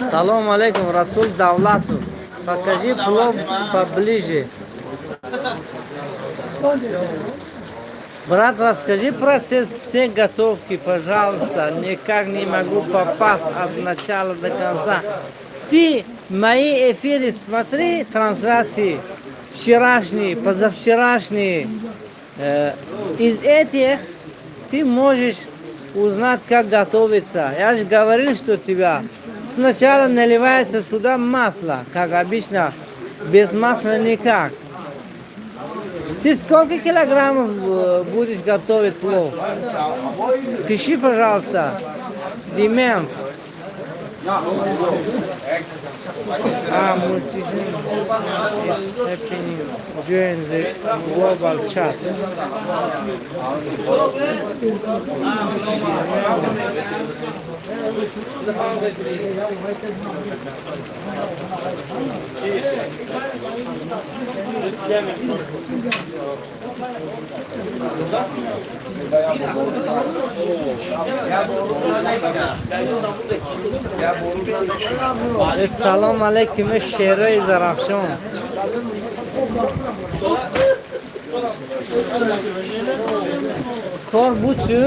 Салам алейкум, Расул Давлатов. Покажи плов поближе. Брат, расскажи процесс всей готовки, пожалуйста. Никак не могу попасть от начала до конца. Ты мои эфиры смотри, трансляции, вчерашние, позавчерашние. Из этих ты можешь узнать, как готовиться. Я же говорил, что тебя сначала наливается сюда масло, как обычно, без масла никак. Ты сколько килограммов будешь готовить плов? Пиши, пожалуйста. Demands. Multiple is happening during the global chat. Assalomu alaykum Sheroy Zarafshon. Kor buchu?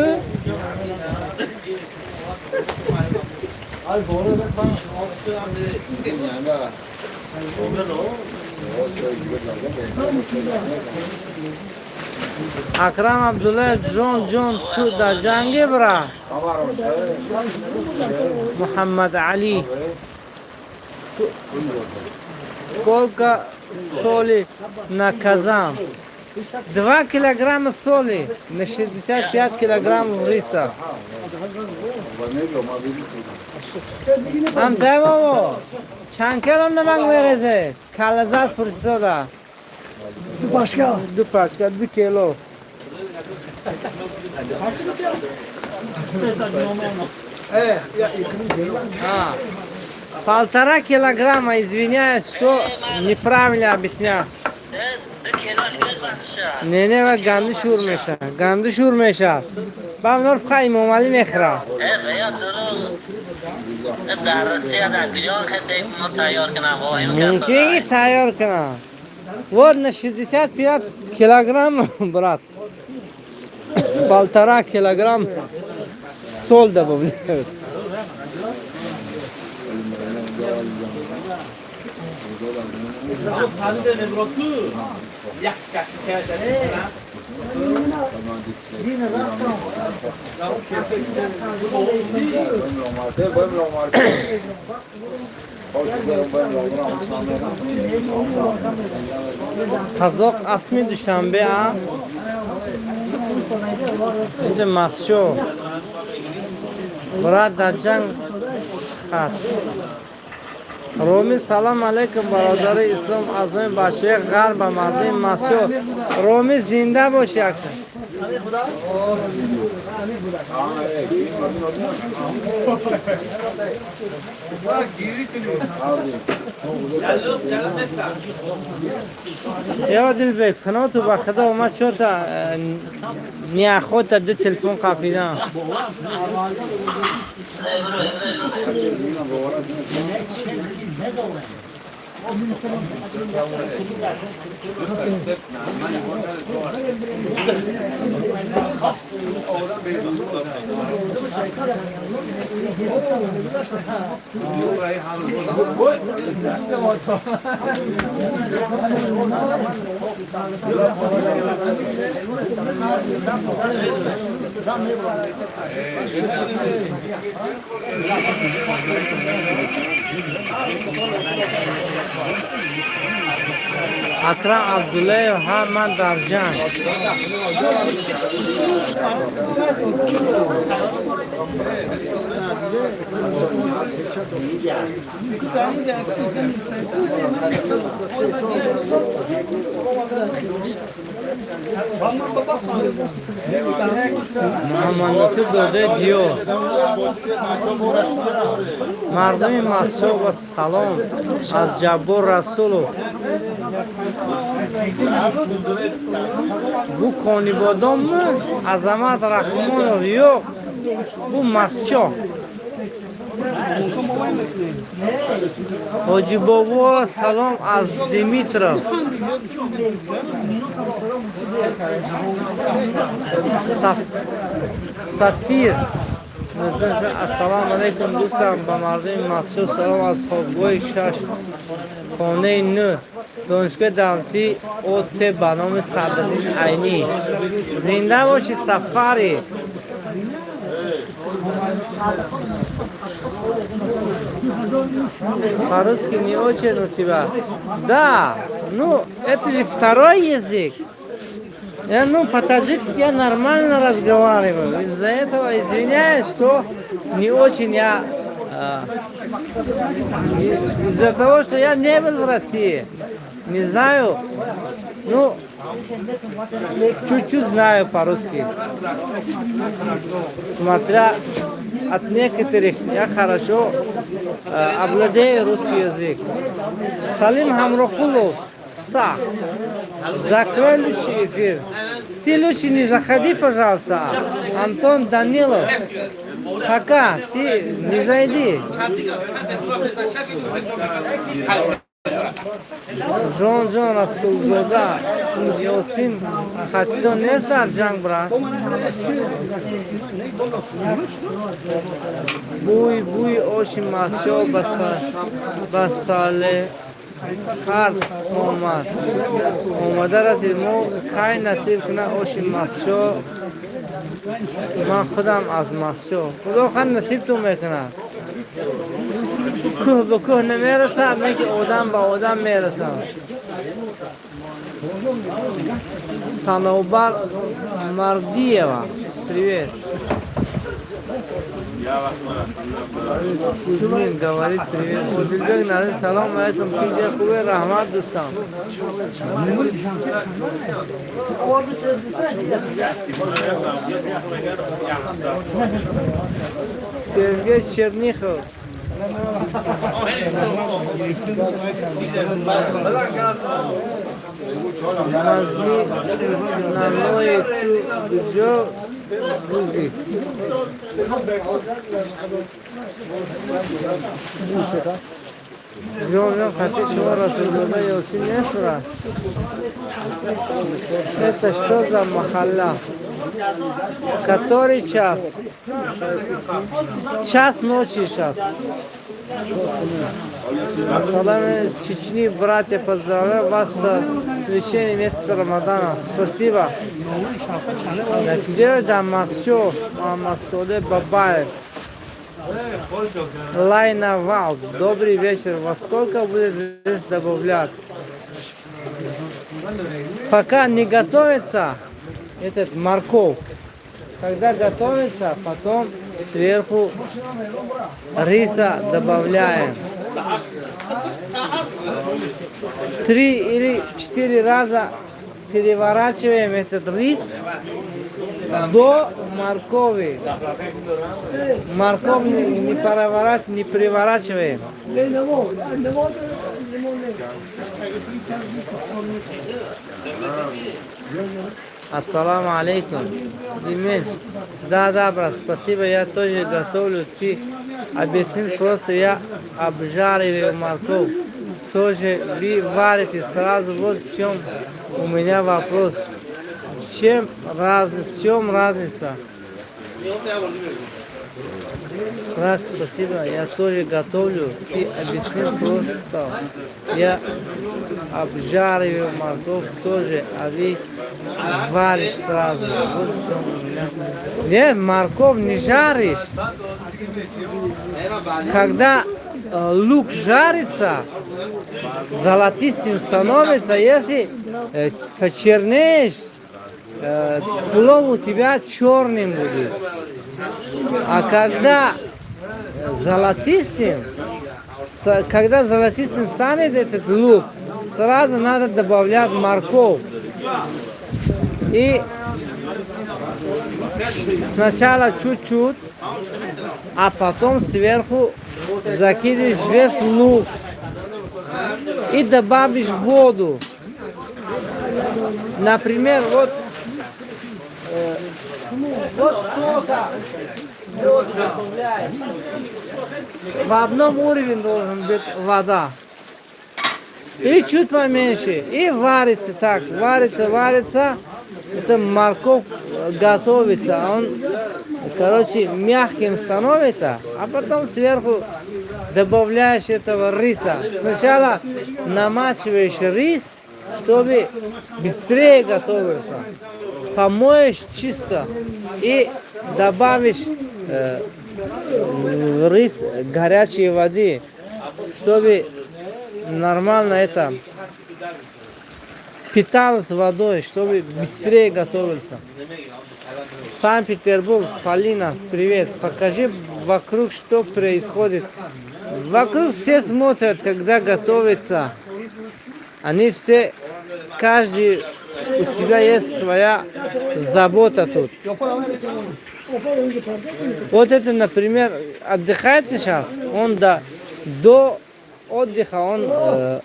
Akram Abdullah John to the Jangi bra. Muhammad Ali. Сколько соли на казан? 2 килограмма соли на 65 килограммов риса. Антево, чанд килом намак мерезе? Калазар фурсода. Du paşka 2 kilo. Полтора килограмма, извиняюсь, что неправильно объясняю. Не, ва ганды шур меша. Ба нор фхай момали мехра. Мунки тайор кана. Вот на 65 килограмм, брат. 1,5 килограмм соль добавляют. Qazoq asmi Dushanbe ham. اینجا مسجو برات در جنگ خط رومی سلام علیکم برادر اسلام از این بچه غرب مردم مسجو رومی زنده باش یک یا دل بک پناه تو با خدا اومد شد تا نیا خود تا دو تلفن قافیدم اکرم عبدالله و هرمن در جنگ محمد نصیر داده دیو مردم مسجد و سلام از جبور رسولو بو کانی بادام عظمت رحمان ریو بو مسجد حاجی بابا سلام از دیمیتر سفیر السلام علیکم دوستان با مردم مسجد سلام از خوابگاه 6 خانه 9 دانشگاه دولتی اوت به نام صدرالدین عینی زنده باشی سفری по-русски не очень у тебя. Да, ну это же второй язык. Я, по-таджикски я нормально разговариваю. Из-за этого извиняюсь, что не очень я... из-за того, что я не был в России. Не знаю. Чуть-чуть знаю по-русски. Смотря от некоторых, я хорошо обладаю русский язык. Салим Хамрокулов, закрой лучший эфир. Ты лучше не заходи, пожалуйста. Антон Данилов, пока, ты не зайди. جان رسول زاده یاسین خطا نیست در جنگ برد بوی آش مسجد به سال خرد آمده رسید ما کای نصیب کنه آش مسجد من خودم از مسجد خدا خود نصیب تو میکنه کوه به کوه نمیرسد نه که آدم به آدم میرسد Санаубар Мардиева. Привет. Кузьмин говорит привет. Одилбек Нарин, салам алейкум. Киджа Куве, Рахмат, Дустам. Сергей Чернихов. Мазли на ной джо гузи. Джон, хотите чего рассуждать? Ясин Несра. Это что за махалла? Который час? Час ночи сейчас. Ассалам из Чечни, братья, поздравляю вас с священным месяцем Рамадана. Спасибо. Natija Damasco, Muhammad Soleh Babayev. Лайна Валд. Добрый вечер. Во сколько будет рис добавлять? Пока не готовится этот морковь. Когда готовится, потом сверху риса добавляем. 3 или 4 раза переворачиваем этот рис до моркови. Морковь не переворачиваем. Ассаламу алейкум. Дименш. Да, брат, спасибо, я тоже готовлю. Ты объяснил, просто я обжариваю морковь. Тоже вы варите сразу. Вот в чем у меня вопрос. В чем разница? Брат, спасибо, я тоже готовлю. Ты объяснил просто. Я обжариваю морковь тоже, а вы варите сразу. Вот в чем у меня. Нет, морковь не жаришь. Когда лук жарится, золотистым становится, если почернеешь, плов у тебя черным будет. А когда золотистым станет этот лук, сразу надо добавлять морковь. И сначала чуть-чуть, а потом сверху закидываешь весь лук и добавишь воду. Например, вот столько добавляешь. В одном уровне должен быть вода. И чуть поменьше. И варится так. Варится. Это морковь готовится. Он, мягким становится. А потом сверху добавляешь этого риса. Сначала намачиваешь рис, чтобы быстрее готовился. Помоешь чисто и добавишь рис горячей воды, чтобы нормально это питалось водой, чтобы быстрее готовился. Санкт-Петербург, Полина, привет. Покажи вокруг, что происходит. Вокруг все смотрят, когда готовится. Они все, каждый у себя есть своя забота тут. Вот это, например, отдыхает сейчас, он до отдыха, он, он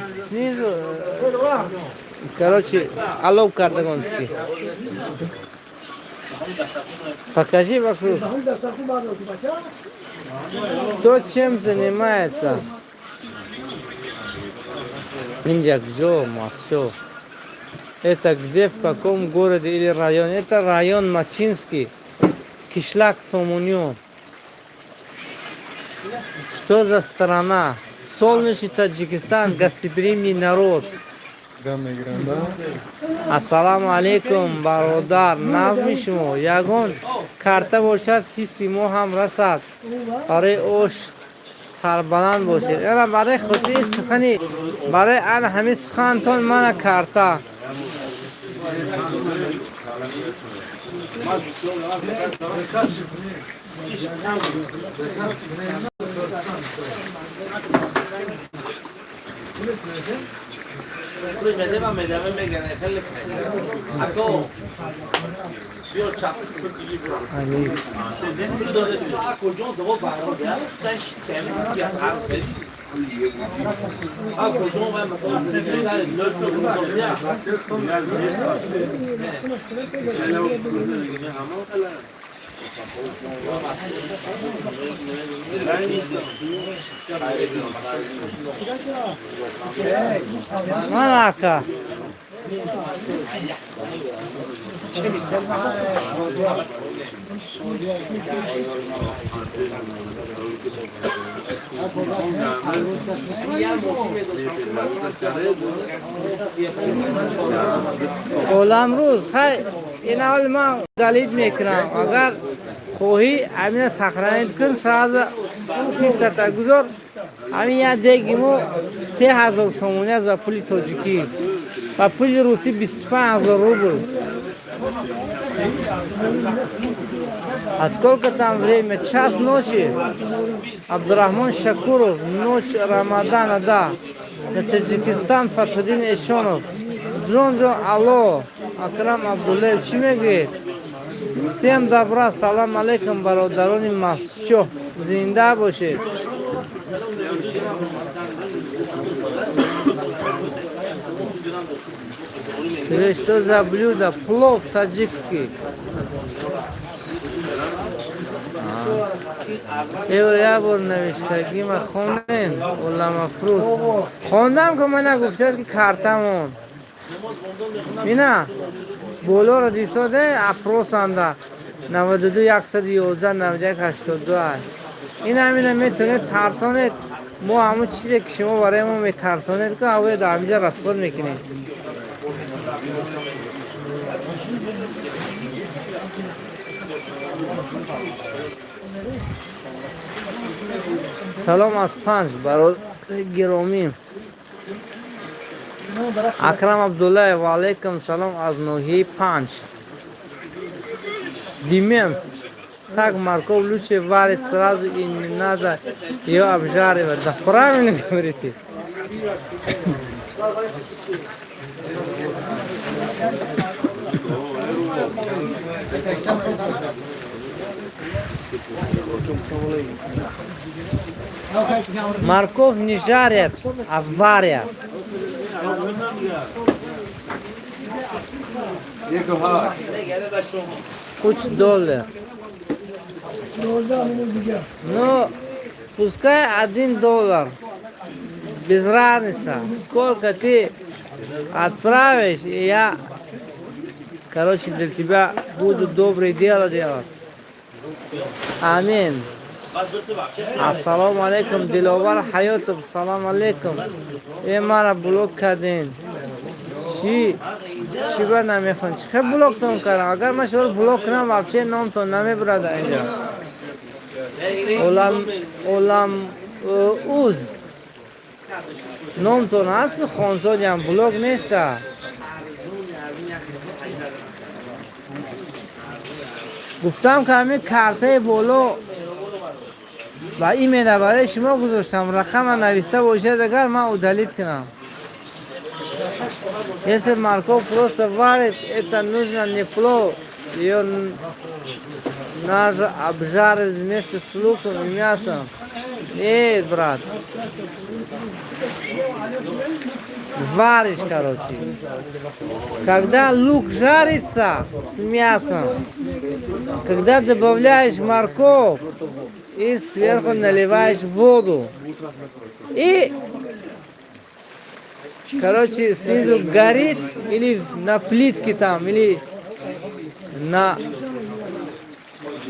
снизу, алов кардагонский. Покажи вокруг. Кто чем занимается? Ниндзя, все. Это где, в каком городе или районе? Это район Мачинский. Кишлак Сомуньон. Что за страна? Солнечный Таджикистан, гостеприимный народ. Ассаламу алейкум, бародар. Назми шумо. Ягон карта бошад, ҳисси мо ҳам расад. Барои ош сарбаланд бошед. Яна барои хотири сухани, барои ан ҳамин сухантон мана карта. Malaca. امروز خیلی این حال من دلیل میکنم اگر خواهی همین سخرانید کن سراز پیسر تا گذار همین یه دیگیمو 3000 سومونی است و پول تاجیکی و پول روسی 25000 روبل از کل کتام время час ночи Абдурахмон Шакуров ночь Рамадана да на Таджикистан Фатхудин Эшонов Джон алло Акрам Абдуллаев чӣ мегӯед? Всем добра, салам алейкум бародарони масчо, зинда бошед. Что за блюдо? Плов таджикский. Я буду навещать, ма хонен, улама фрут. Хондам ки мана гуфтад ки картамон. Мина, боло ро дисоде апросанда 92 111 91 82. این همین میتونه ترسانه ما همون چیزی که شما برای ما میترسانید که هوای در همینجا رسپاد میکنید. سلام از 5 برای گرامی اکرم عبدالله و علیکم سلام از نوحی 5 Деменс. Так, Марков лучше варит сразу и не надо ее обжаривать. Да правильно говорите. Морковь не жарят, а варят. $6. Ну, пускай $1. Без разницы. Сколько ты отправишь, и я, короче, для тебя буду доброе дело делать. Амин. Ассаламу алейкум, Диловар Хаётов, салам алейкум. Мара блок кадин. چی بر نمیخوان چه بلوک تون کردم اگر من شما بلوک کنم واپسی نام تون نمیبرد اینجا اولم اوز نام تون هست که خونسادی هم بلوک نیست گفتم که همین کارته بولو و ایمیل برای شما گذاشتم رقم نوشته باشد اگر من او دلیت کنم Если морковь просто варит, это нужно не плов. Ее надо обжаривать вместе с луком и мясом. Эй, брат. Варишь, короче. Когда лук жарится с мясом, когда добавляешь морковь и сверху наливаешь воду. И короче, снизу горит или на плитке там, или на,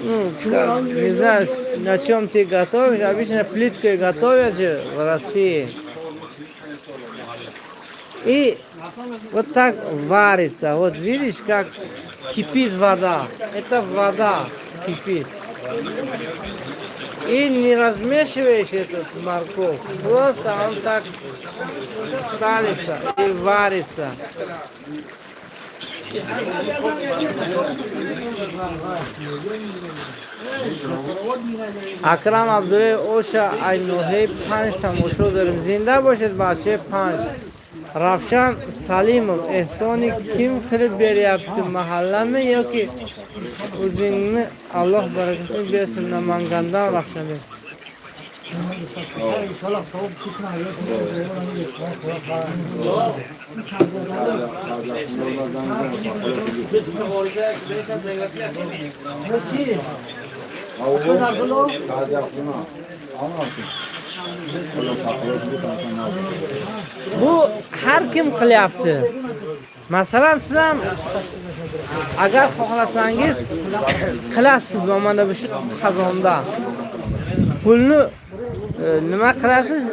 ну, как, не знаю, на чем ты готовишь. Обычно плиткой готовят же в России. И вот так варится. Вот видишь, как кипит вода. Это вода кипит. И не размешиваешь этот морковь, просто он так ставится и варится. Акрам Абдуллаев Оша Айнухей 5 тамошо дорим. Зинда бошед баче 5. Равшан Салимов эҳсони ким қилиб беряпти маҳалламе ёки o'zingni Alloh barakasini bersin Namangandan Ravshan bek. Bu har kim qilyapti. Masalan siz ham agar xohlasangiz qilasiz mana bu qozonda. pulni nima qilasiz?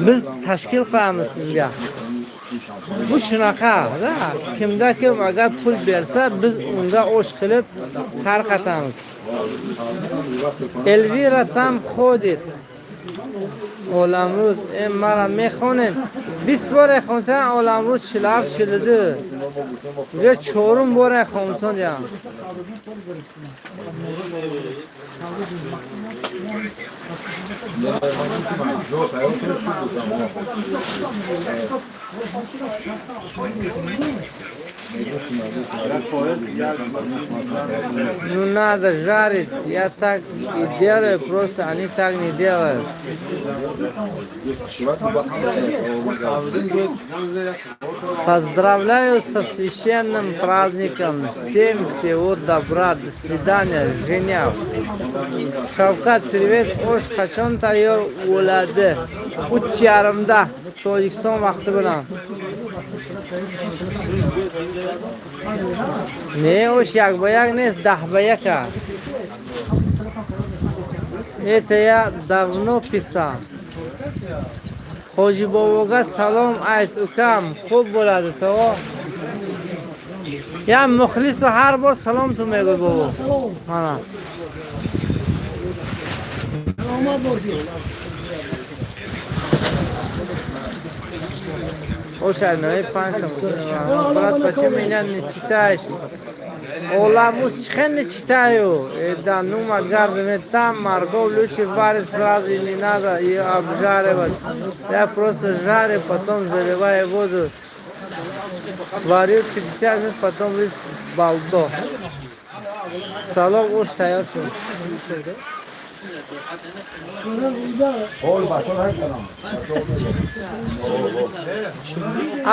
Biz tashkil qilamiz sizga. Bu shunaqa, kimda kim agar pul bersa, biz unga osh qilib tarqatamiz. Elvira tam ходит. Olamroz mara میخونن 20 بار خونسن Olamroz چلده. جا 4 بار خونسن یا. Ну надо жарить, я так и делаю, просто они так не делают. Поздравляю со священным праздником, всем всего добра, до свидания, Женя. Shavkat, привет, osh qachon tayyor bo'ladi? 3:30da Tojikiston vaqti bilan. Ne osh yakbayak ne 10:1. Это я давно писал. Hoji boboga salom ayt, ukam, xo'p bo'ladi, to'g'ri. Ya muxlis har bor salom tumaydi bobo. Mana. O'sha nima pancham. Брат, почему меня не читаешь? Olamuz chiqen не читаю. Да, ну мадгардами там, морковь, лучше варить сразу не надо ее обжаривать. Я просто жарю, потом заливаю воду. Варю 50 минут, потом лист балдо. Салом уж таяр шо.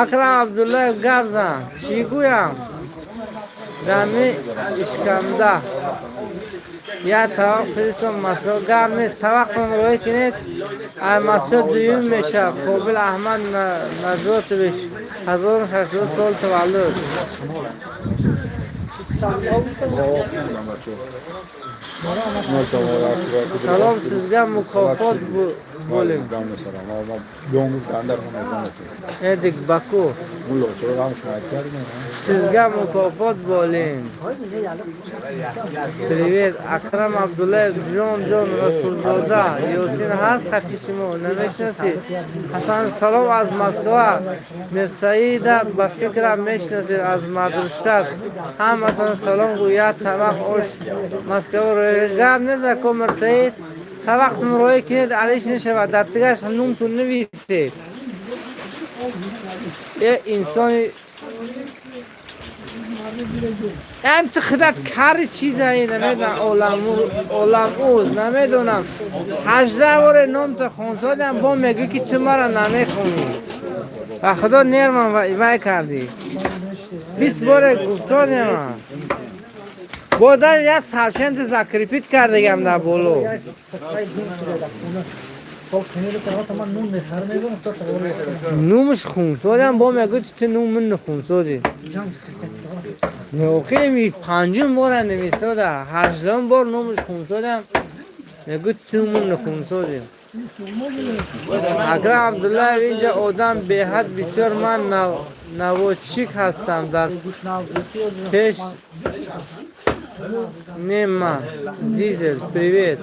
Akrem Abdullayev Gavzan, چی گویم؟ دمی اشکمده یا طواق فرستون مسئول گرم نیست طواق کن روی کنید مسئول دویم میشه قابل احمد نجاتویش 1600 سال تولد سلام sizga mukofot bo'ling. Edik Baku. Sizga mukofot bo'ling. Привет, Akrem Abdullayev, Jon Rasulzoda. Yosin hast Khatishimo, nameshnaси. Hasan salom az Moskva. Mirsaida ba fikram meshnaси az Madrushkat. Hammadan salom go'yat tabaq osh Moskva gap نزن مرسید تا وقت مروی کنید علیش نشود دستگاش نومتون نویسید یه انسانی هم تو خدت کاری چیزایی نمیدونم اولم اوز نمیدونم 18 بار نام تا خونسادم با میگی که تو مرا نمیخونی و خدا نیرمن وای کردی 20 بار گفتادی من بوده یا سابچند زکریپیت کردگم در بولو نومش خونسادم با میگه تو نوم من خونسادی خیلی 5 بار نمیساده 18 بار نومش خونسادم میگه تو من خونسادی اکرم عبدالله اینجا آدم به حد بسیار من نوچیک هستم در پیش Нема, Дизель, привет.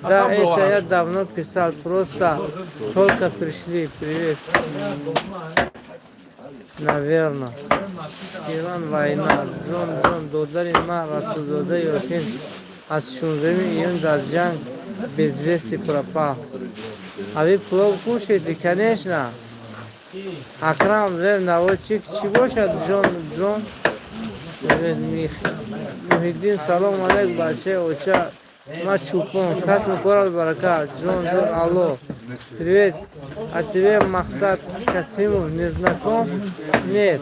Да, это я давно писал, просто только пришли, привет. Наверное. Иран война, Джон, Додарин, Ма, Расулзода, Йосин. От 16 июня до джанг без вести пропал. А вы плов кушаете, конечно. Акрам, наводчик, чего сейчас, Джон? Muhiddin salom alayk bache ocha ma chupon kasm koral baraka Джон алло привет а тебе Мақсад Касимов не знаком нет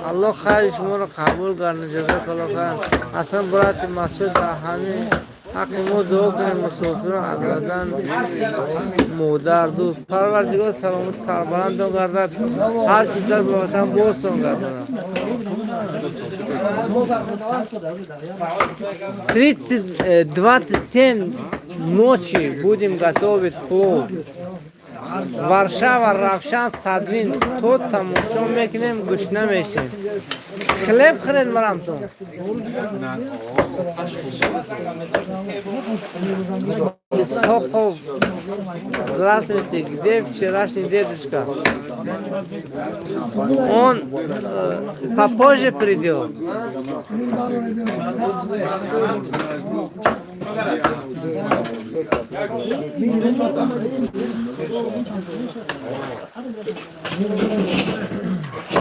Аллах хайр шуморо қабул карне ҷазакаллоҳ хайр асан брат Масуд дар ҳамин ҳаққи мо дуо кунем мусофирон аз ватан модар дӯст парвардигор саломати сарбаландон гардад ҳар ки дар ба ватан бостон гардонад 27 ночи будем готовить плов. Варшава, Равшан, Садвин, то тамошо мекунем, гӯш намешем. Хлеб хред марамтон. Исхоков, здравствуйте, где вчерашний дедушка? Он попозже придет.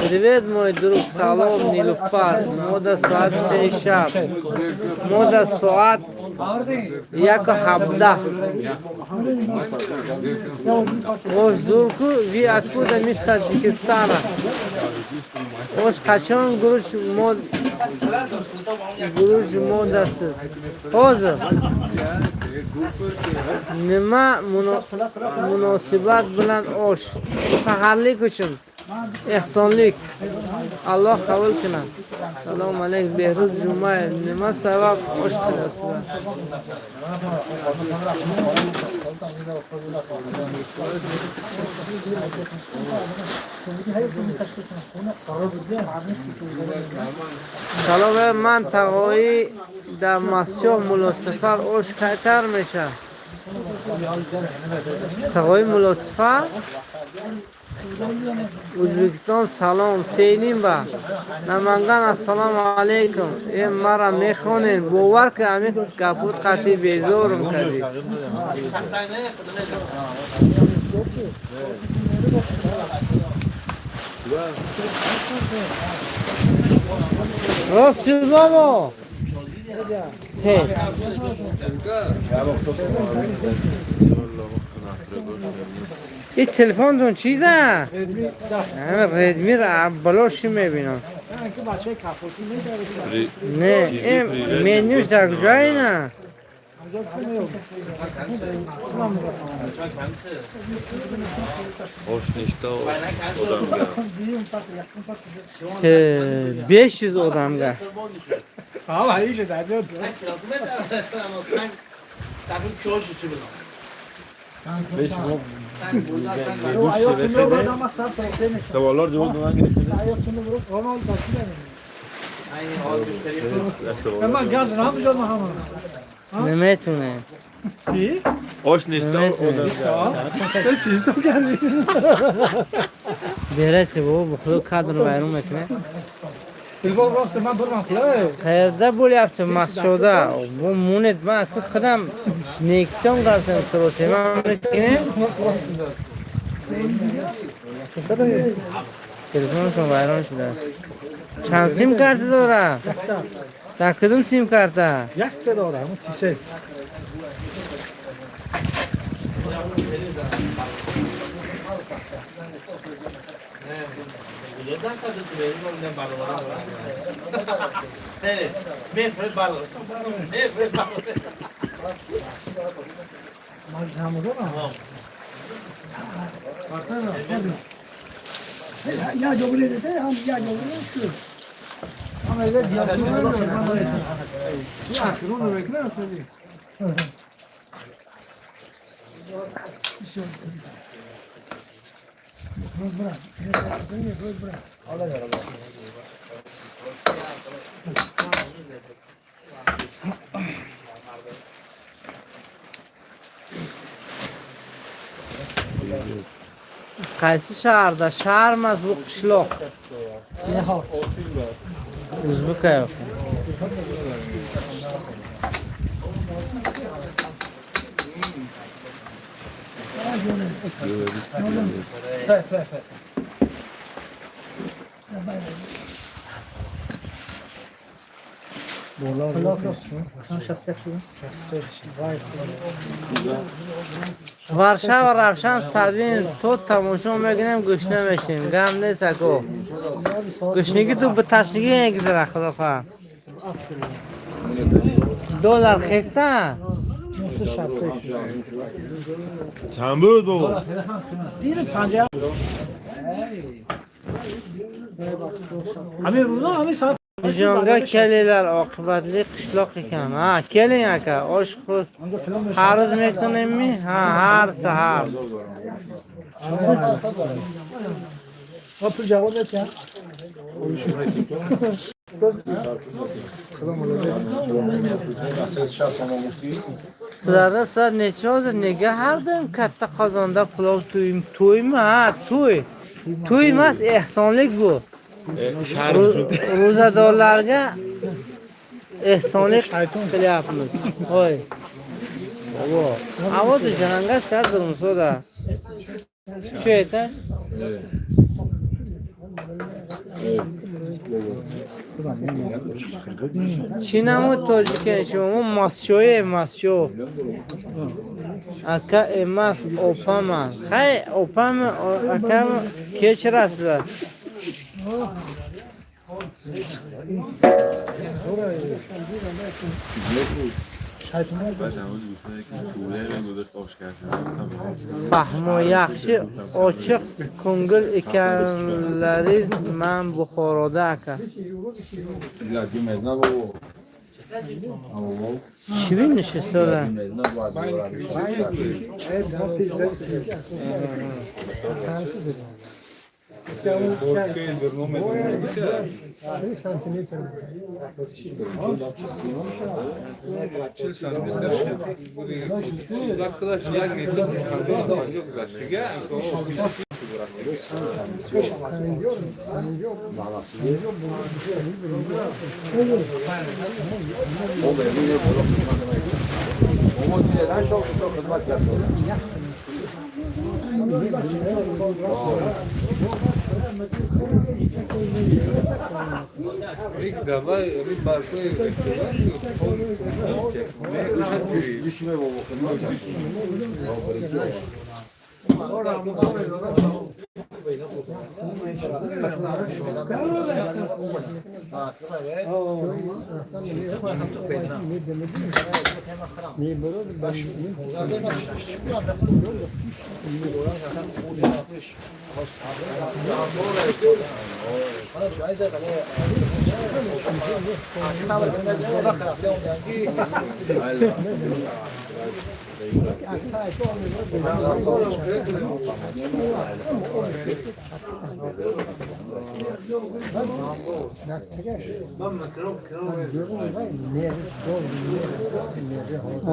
Привет, мой друг, салом, Нилуфар. Мода суат сейшаб. Мода суат яко хабда. Ош зурку, ви откуда из Таджикистана? Ош качан груш модасыз. Хозир. Nima munosabat bilan osh? Saharlik uchun. Ehsonlik. Alloh qabul qilsin. Assalomu alaykum Behruz Jumayev. Nima sabab osh qilyapsizlar? Salom, man tag'oyi در مسجد ملاسفر osh qaytar میشه. تقوی ملاسفر O'zbekiston salom seynim ba Namangan assalomu alaykum mara mexonin bovar ki ami kaput qati bezorum kadi Rost shud babo این تلفنتون چیزه؟ ردمی را بلاشی میبینم نه این منیوش در کجایی نه؟ odamga 500 odamga Ama iyice de acıyor. Savollar javob bilan kelib. Hemen gel ne yapacağız Muhammed? نمیتونه چی؟ Osh nechta odam? چی حساب کردی؟ برسه بابا بخدا کادر بیرون میکنه تلفن راست من برم خلاه qayerda bo'lyapti maqsuda bu monet man xudam nekton qarsam срочно telefonshon vayron shуда chand sim karta dora در کدوم سیم karta یک تا دارم تیشه Ya jobule dete ham ya jobule şu. Ama evet ya. Ya şunu bekle tabii. qaysi shaharda shahar emas bu qishloq o'zbekov Varshava Ravshan Sadvin to tamosho meginam go'sht nameshim gam nesako go'shnigi tu bitashnigi yengizar xudo xoh dollar xesta Chand بود baba? دیر 50 همین روزا همین ساعت Andijonga kelinglar, oqibatli qishloq ekan. Ha, keling aka, osh har roz mekunimmi? Ha, har sahar. Ha pul cevap et ya. Sizlarda soat necha hozir? Nega har doim katta qozonda pulov to'ymi? Ha, to'y. To'y emas, ehsonlik bu. Ro'zadorlarga ehsonlik qilyapmiz. Voy. Babo, ovozi janangas kardim soda. Shu ayta. Chinamo tojikcha shoma mascho. Aka emas, opaman. Hay, opami, akam kechirasizlar. Fahmo yaxshi, ochiq ko'ngil ekanlaringiz men Buxoroda aka. Chivin ishi so'ra.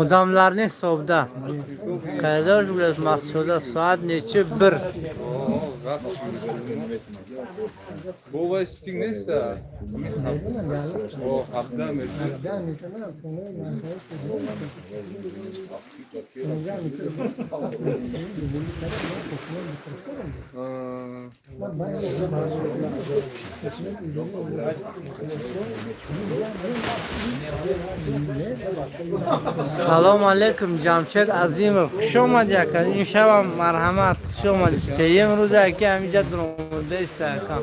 Odamlarning hisobda. Qayerda bo'lasiz Maqsuda? Soat necha? 1. Bu vasting nesta? O hafta Salom alaykum Jamshid Azimov. Xush omading aka. Inshaalloh marhamat. Xush omading. Seyim ro'za aka amijat durumda aka.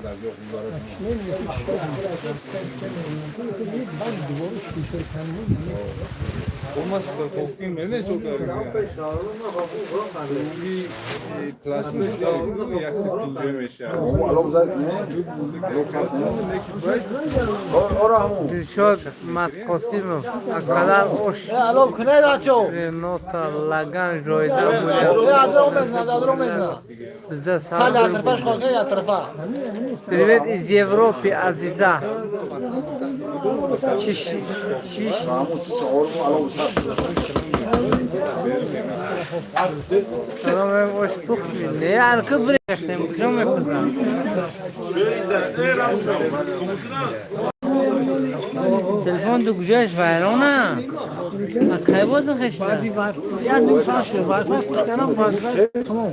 olmazsa to'qkin meni çok arıyor. Bir klasmışlar yaxshi pul bermish ya. Dilshod Matqosimov akalar osh. Alom kunay dacho. Renota Lagan joyda bo'lyapti. Bizda Привет из Европы, Азиза. Shish. Salom, osh puxmi. Ne arkad birashdim. Kujom yapasam. Telefon do gdzieś wajrona. A kaj bozun khashta. Ya nim saat var. Kuş kanal var. Tamam.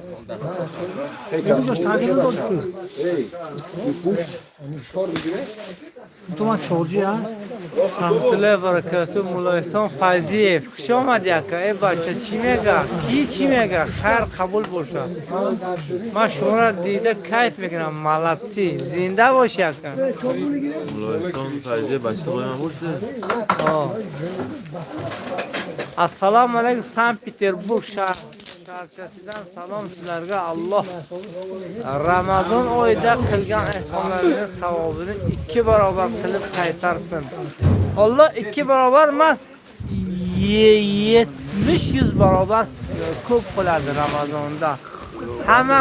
Biz takip ediyoruz. تو چورجی ها رحمت الله و برکاته مولای احسان فیضیف. خوش آمدی اکا. ای بچه چی میگه؟ چی میگه؟ خیر قبول باشه. من شما را دیده کیف میکنم. ملتی زنده باشی اکا. Moloy son fayziye başta koyma boştu. Assalomu alaykum, Sankt Peterburg shahar. barchasidan salom sizlarga. Alloh Ramazon oyida qilgan ehsonlaringiz savobini 2 barobar qilib qaytarsin. Alloh 2 barobar emas, 70-100 barobar ko'p qiladi Ramazonda. Hamma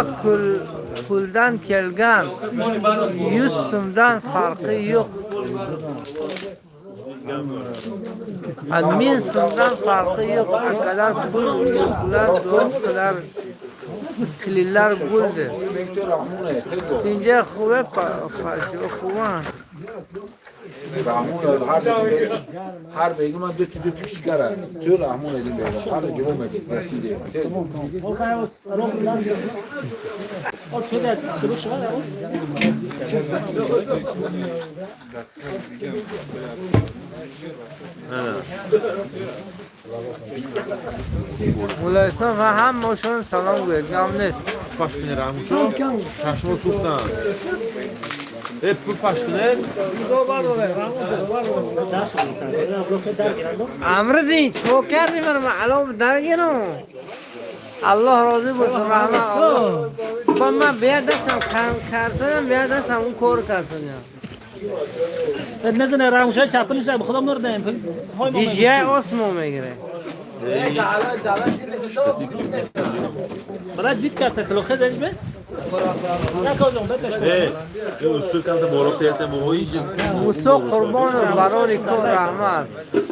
puldan kelgan 100 so'mdan farqi yo'q. 1000 so'mdan farqi yo'q. Kadar pul yo'qlar, do'stlar qilillar bo'ldi. Tinja خوبه پاشو خوبه. هر بگیم من دو تیش کرد. تو رحمون ایدیم بیارم. هر جمعه نتیده. Mulaysan و هم ماشون سلام گوید گم نیست. Faşkine Ramuşo. Taşma sultan. Hep bu faşkine. امر دین چو کردی مرا الان درگیرم. الله راضی باشه رحمت الله. با من بیاد دستم کارسنم بیاد دستم اون کار کارسنم. نزن راوشه چاپنیش به خودم نور دیم. دیجی اسمو میگیره. بلد دید که سطلوخه زنش به؟ نکردم بدش. usul kanta borok teyte mohoyi. موسی قربان برای کل رحمت.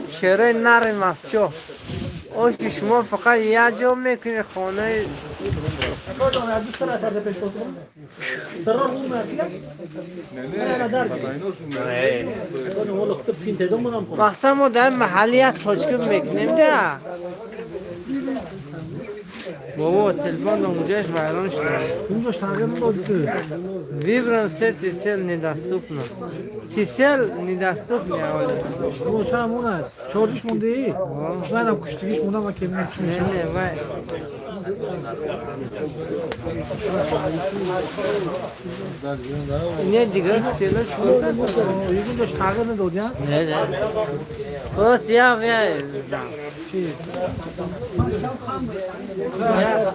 شیره نرم است چو. اوش شما فقط یه جا میکنی خانه. نکردم از دوست را کرده پیش تو. سرور بود مرد. نه دار. نه ولو خطب فين تدوم منام. مقصد ما در محلیت تاجیک میکنیم ده. بابا تلفن اونجاش ویران شده. اونجاش تغییر نداده. ویبران سه تیسل نداستوپنه. تیسل نداستوپنه اولی. روشن مونه. شارژش مونده ای. منم کشتگیش مونده و که میشه. نه وای. نه دیگر تیسلش مونده. اونجاش تغییر نداده. نه. خلاص یا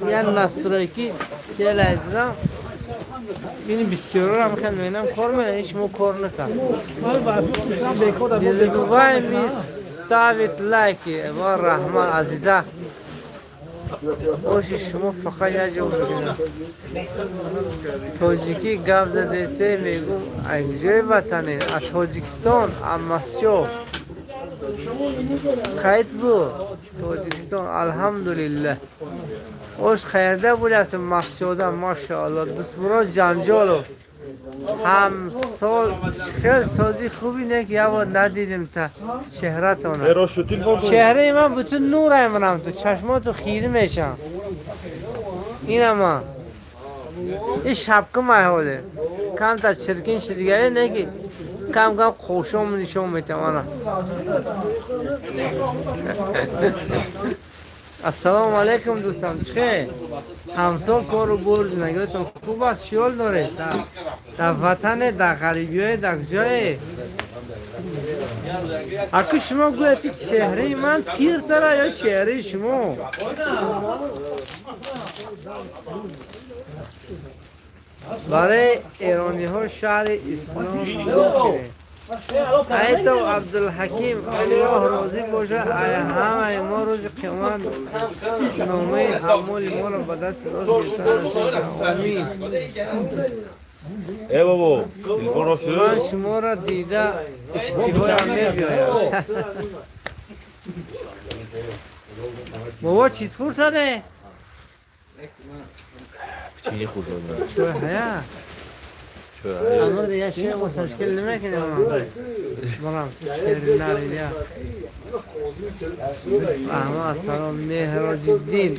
یا ناسترایکی سیل ازرا اینی بسیار هم کن می‌بینم کار می‌کنه هیچ مو کار نکرد. دیگه وای می‌ستاوید لایکی و رحمان عزیزا. اوش شما فقط یه جا بودید. تاجیکی گاز دسته میگم اینجای وطنه. تاجیکستان اماسچو. خیلی بود. تاجیکستان الحمدلله. اوش خیرده بودم مسجدم ماشاءالله دوست برا جنجالو هم سال خیلی سازی خوبی نه که یه ندیدم تا شهرتونه شهره من بتون نور ایمونم تو چشماتو خیره میشم این اما این شبکه محاله کم تا چرکین شدیگره نه که کم کم خوشم نشون میتوانم السلام علیکم دوستان چخه همسال کارو برد نگهتون خوب است شیال داره در وطن در غریبی های در جای اگه شما گویید شهری من پیر تره یا شهری شما برای ایرانی ها شهر اسلام داره ایتو عبدالحکیم الله راضی باشه همه ما روز قیامت نامه حمول ما رو به دست راست میتونن آمین ای بابا تلفن را شد من شما را دیده اشتباه هم نمیاید بابا چیز خور شده؟ چینی خود شد چوه حیا امر دیگه چیه مشکل نمیکنه برام شهر ناریدیا اما سلام مهراج الدین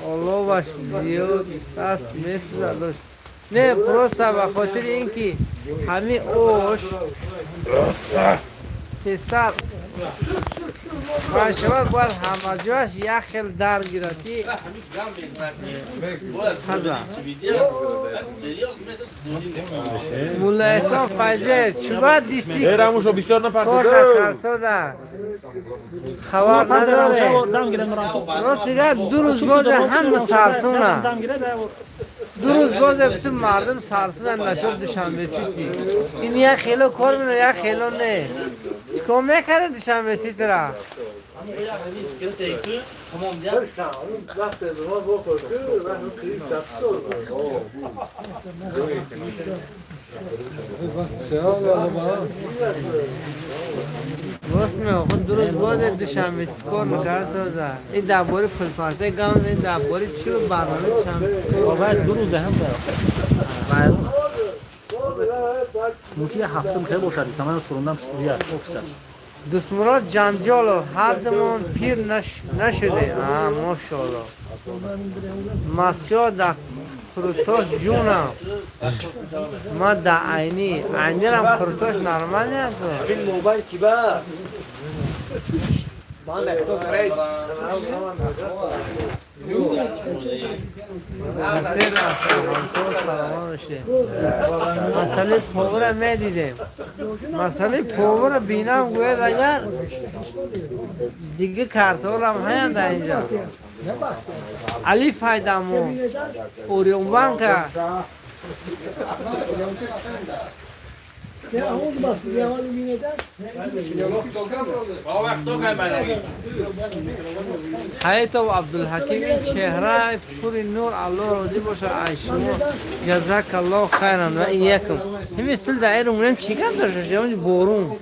الله باش زیاد دست مثل داشت نه پروسا به خاطر اینکه همین اوش پسر شما باید همه جاش یک خیل در گیرتی خزا مولا احسان فایزه چوبا دیسی راموشو بسیار نپرده کرسوده خبر نداره راستیگه دو روز گوزه همه سرسونه دو روز گوزه بتون مردم سرسونه نشد دوشنبه سیتی این یک خیلو کار مینه یک خیلو نه چکو میکنه دوشنبه سیتی را راست میگم خود درست بوده دوشنبه سیتی کار میکرد سازه این درباره پلپارته گام این درباره چی رو برنامه دوشنبه سیتی باید دو روزه هم باید موتی هفتم خیلی باشد تمام سروندم ریال افسر دستمراد جنجال و هر دمان پیر نشده ماشاءالله مسجد در خروتاش جونم ما در عینی رم خروتاش نرمال نیست این موبایل کی با من لپتاپ خرید سلام بشه مسئله پاور میدیدیم مسئله پاور بینم گوید اگر دیگه کارتول هم هست در اینجا علی فایدمو اوریون بانکه حیات و عبدالحکیم چهره پوری نور الله راضی باشه عیشما جزاک الله خیرا و ایاکم همین استل دایر اونم چیکار داشته اونجا بارون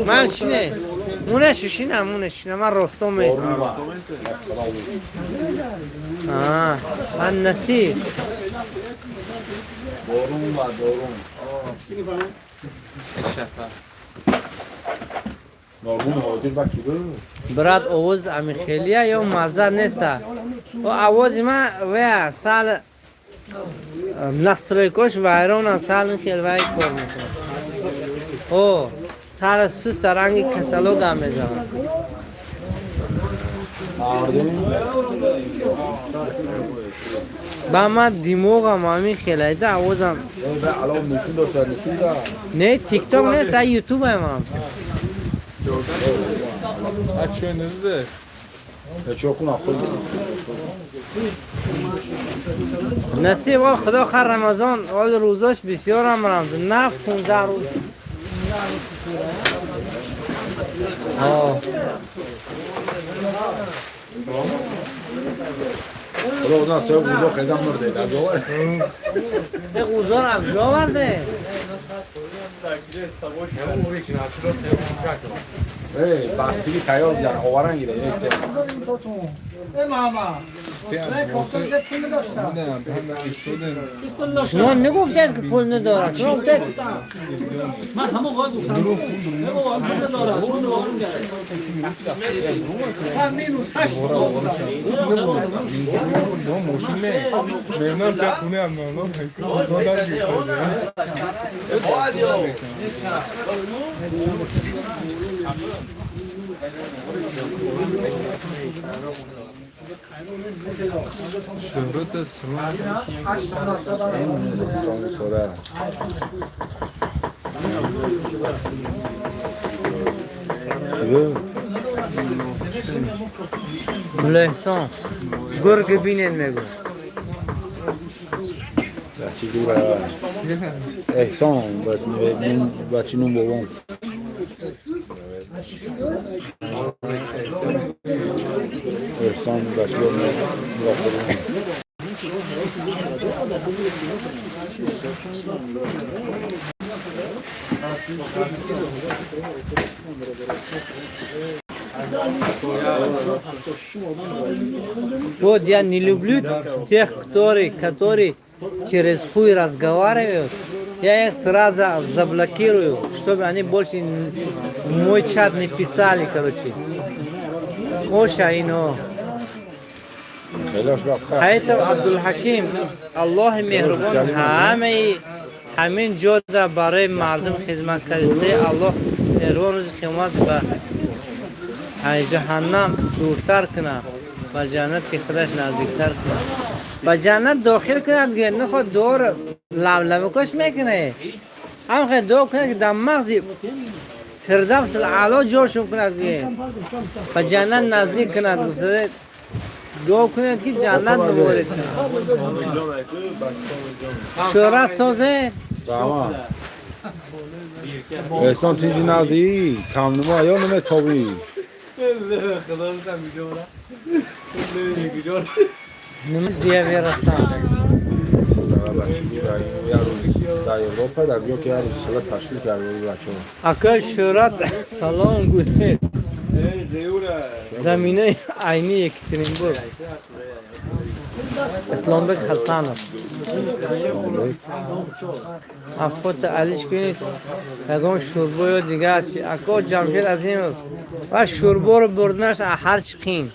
من چینه مونش من رفتم میست من نصیر برات آواز امی خیلیه یا مزه نیست و آواز ما و سال نستریکوش وایرون سال خیلی وای کار میکنه او سال سوست رنگی کسلو گام میزنه با ما دیموغم امی خیلی ده آوازم نه تیک توک نیست یوتیوب هم نصیب وال خدا خیر رمضان وال روزاش بسیار هم رمضان نه 15 روز Ona se guzo khazam murde da dolar. به گوزار ابجا ورده Bastigi tayyor jar ovaran gire ekse. شما نگفتید که پول نداره شما گفتید من همون قاعد گفتم پول نداره شما دوام گرفت مینوس 8 مولا احسان گرگ بینید میگو Ci dura. Son bacino bobon. Son bacino Вот я не люблю тех, которые через хуй разговаривают. Я их сразу заблокирую, чтобы они больше в мой чат не писали, короче. Ошаино. А это Абдул-Хаким. Аллах мехрубан. Хамин джода барай мардум хизмат карде. Аллах روز قیامت به جهنم دورتر کنه و جنت که خودش نزدیکتر کنه و جنت داخل کنه دیگه نخواد دور لب کش میکنه هم خیلی دو کنه که در مغز فردوس الاعلی جاشون کنه دیگه و جنت نزدیک کنه گفته دو کنه که جنت ببارد کنه شورا سازه Tamam. Ehsan Tinci Nazi, kamnıma ya nime tabi. نمی دیگه میرسم در Avrupa در diyor ki yani sıra taşlı geldi bırakıyor. اکل شورات سلام گوشه زمینه عینی یکترین بود اسلام بک حسانم افت علیش کنید اگه شوربو یا دیگر چی اکا جمشید از این و شوربو رو بردنش هر چی قیم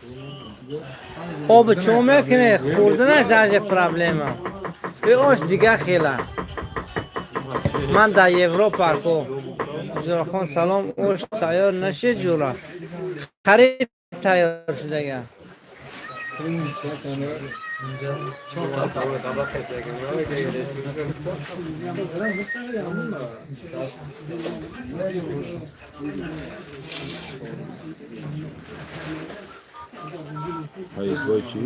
خوب چون میکنه خوردنش درجه پرابلم هم به آش دیگه خیلی من در اروپا کو جورا خان سلام اوش تیار نشد جورا خریب تیار شده گه Hayır boy çi.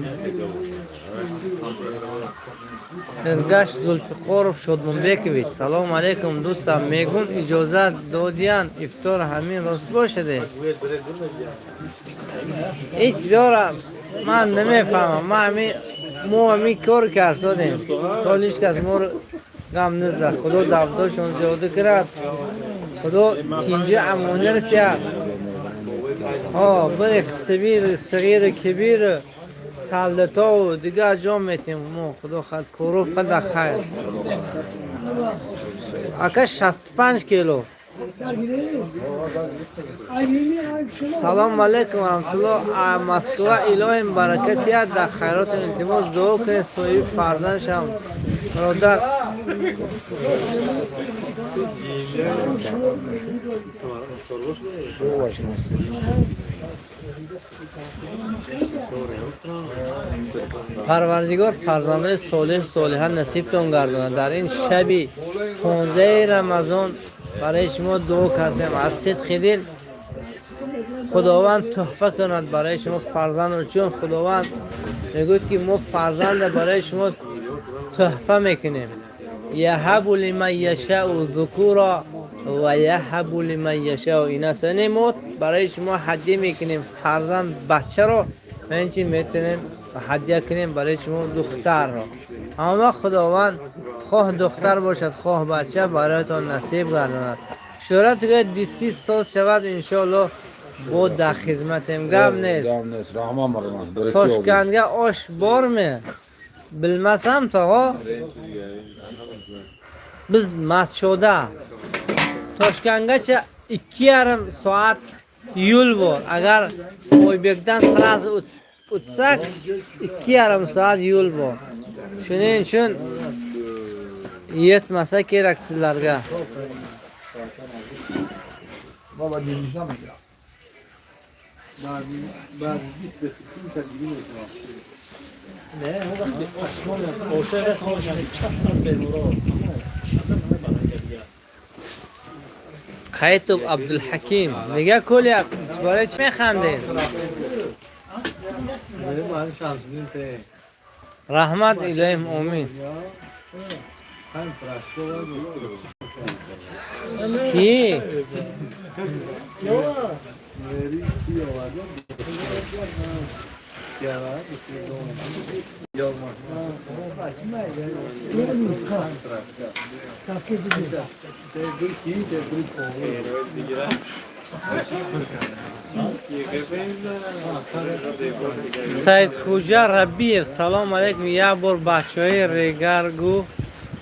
گشت زلفقار شد منبکویچ سلام علیکم دوستم میگون اجازه دادیان افطار همین راست باشده هیچ زیاره من نمیفهمم ما همین کار کردیم تا هیچ کس ما رو غم نزد خدا دفترشون زیاده کرد خدا اینجا امونه رو کرد بره صغیر کبیر سلطا و دیگه جا میتیم ما خدا خد کروف خدا خیر اکا 65 کیلو سلام علیکم ورحمت الله مسکو الهی برکت یاد در خیرات التماس دعا کنید صاحب فرزندش هم برادر پروردگار فرزندان صالح صالحان نصیبتون گردونه در این شب 15 رمضان برای شما دعا کردیم از صدق دل خداوند تحفه کند برای شما فرزند رو چون خداوند میگوید که ما فرزند برای شما تحفه میکنیم یهب لمن یشاء ذکورا و یهب لمن یشاء اناثا ما برای شما هدیه میکنیم فرزند بچه رو و اینچه میتونیم هدیه کنیم برای شما دختر رو اما خداوند خواه دختر باشد خواه بچه برایتان نصیب گرداند شورت که دیستی ساز شود انشاءالله بود در خدمتیم گم نیست توشکنگه آش بارمه bilmasam tog'a biz Maschoda Toshkentgacha 2,5 soat yo'l bor. Agar Oybekdan sirazi o'tsak 2,5 soat yo'l bor. Shuning uchun yetmasa kerak sizlarga. Baba dinleyiciden mi ya? Ben 20 dakika Ne? O şöyle konuşan çıkasınız benim oraya. خیتوب عبدالحکیم دیگه کلی برای چی میخندید؟ رحمت الهیم امین کی؟ سید خوجا ربیف سلام علیکم یه بار بچه های ریگر گو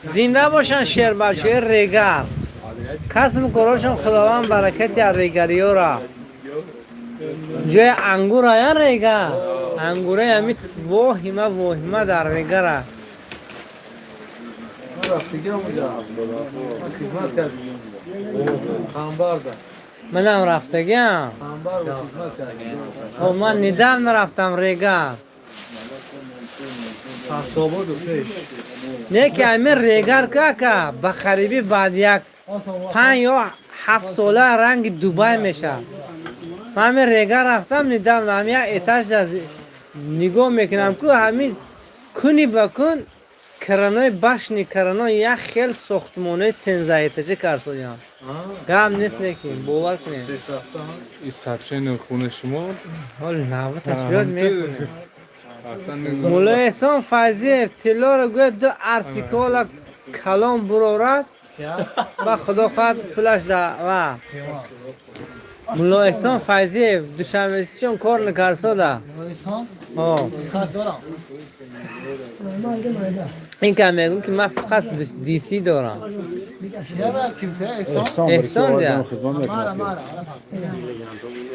زنده باشن شیر بچه های ریگر کسب کارشون خداوند برکت یا ریگری ها را جای انگور ها یا ریگر انگوره همی واهمه در ریگر ها منم رفتگم من ندم نرفتم ریگر آفتاباد و پیش نه که امیر ریگر که به خریبی بعد یک 5 یا 7 ساله رنگ دوبای میشه من امیر ریگر رفتم ندم نم یک اتش نگاه میکنم که همین کنی بکن کرانای باشنی کرانای یک خیل ساختمانای سنزایتجه کرسودیم گم نیست لیکن باور کنیم این سطح خونه شما حال نوه تشبیهات میکنیم اصلا مولا احسان فیضی تلا رو گوید دو ارسیکالا کلام برورد با خدا خواهد پلش ده و مولا احسان فیضی دوشنبه چون کار نکرسا ده این که میگم که من فقط دیسی دارم احسان ده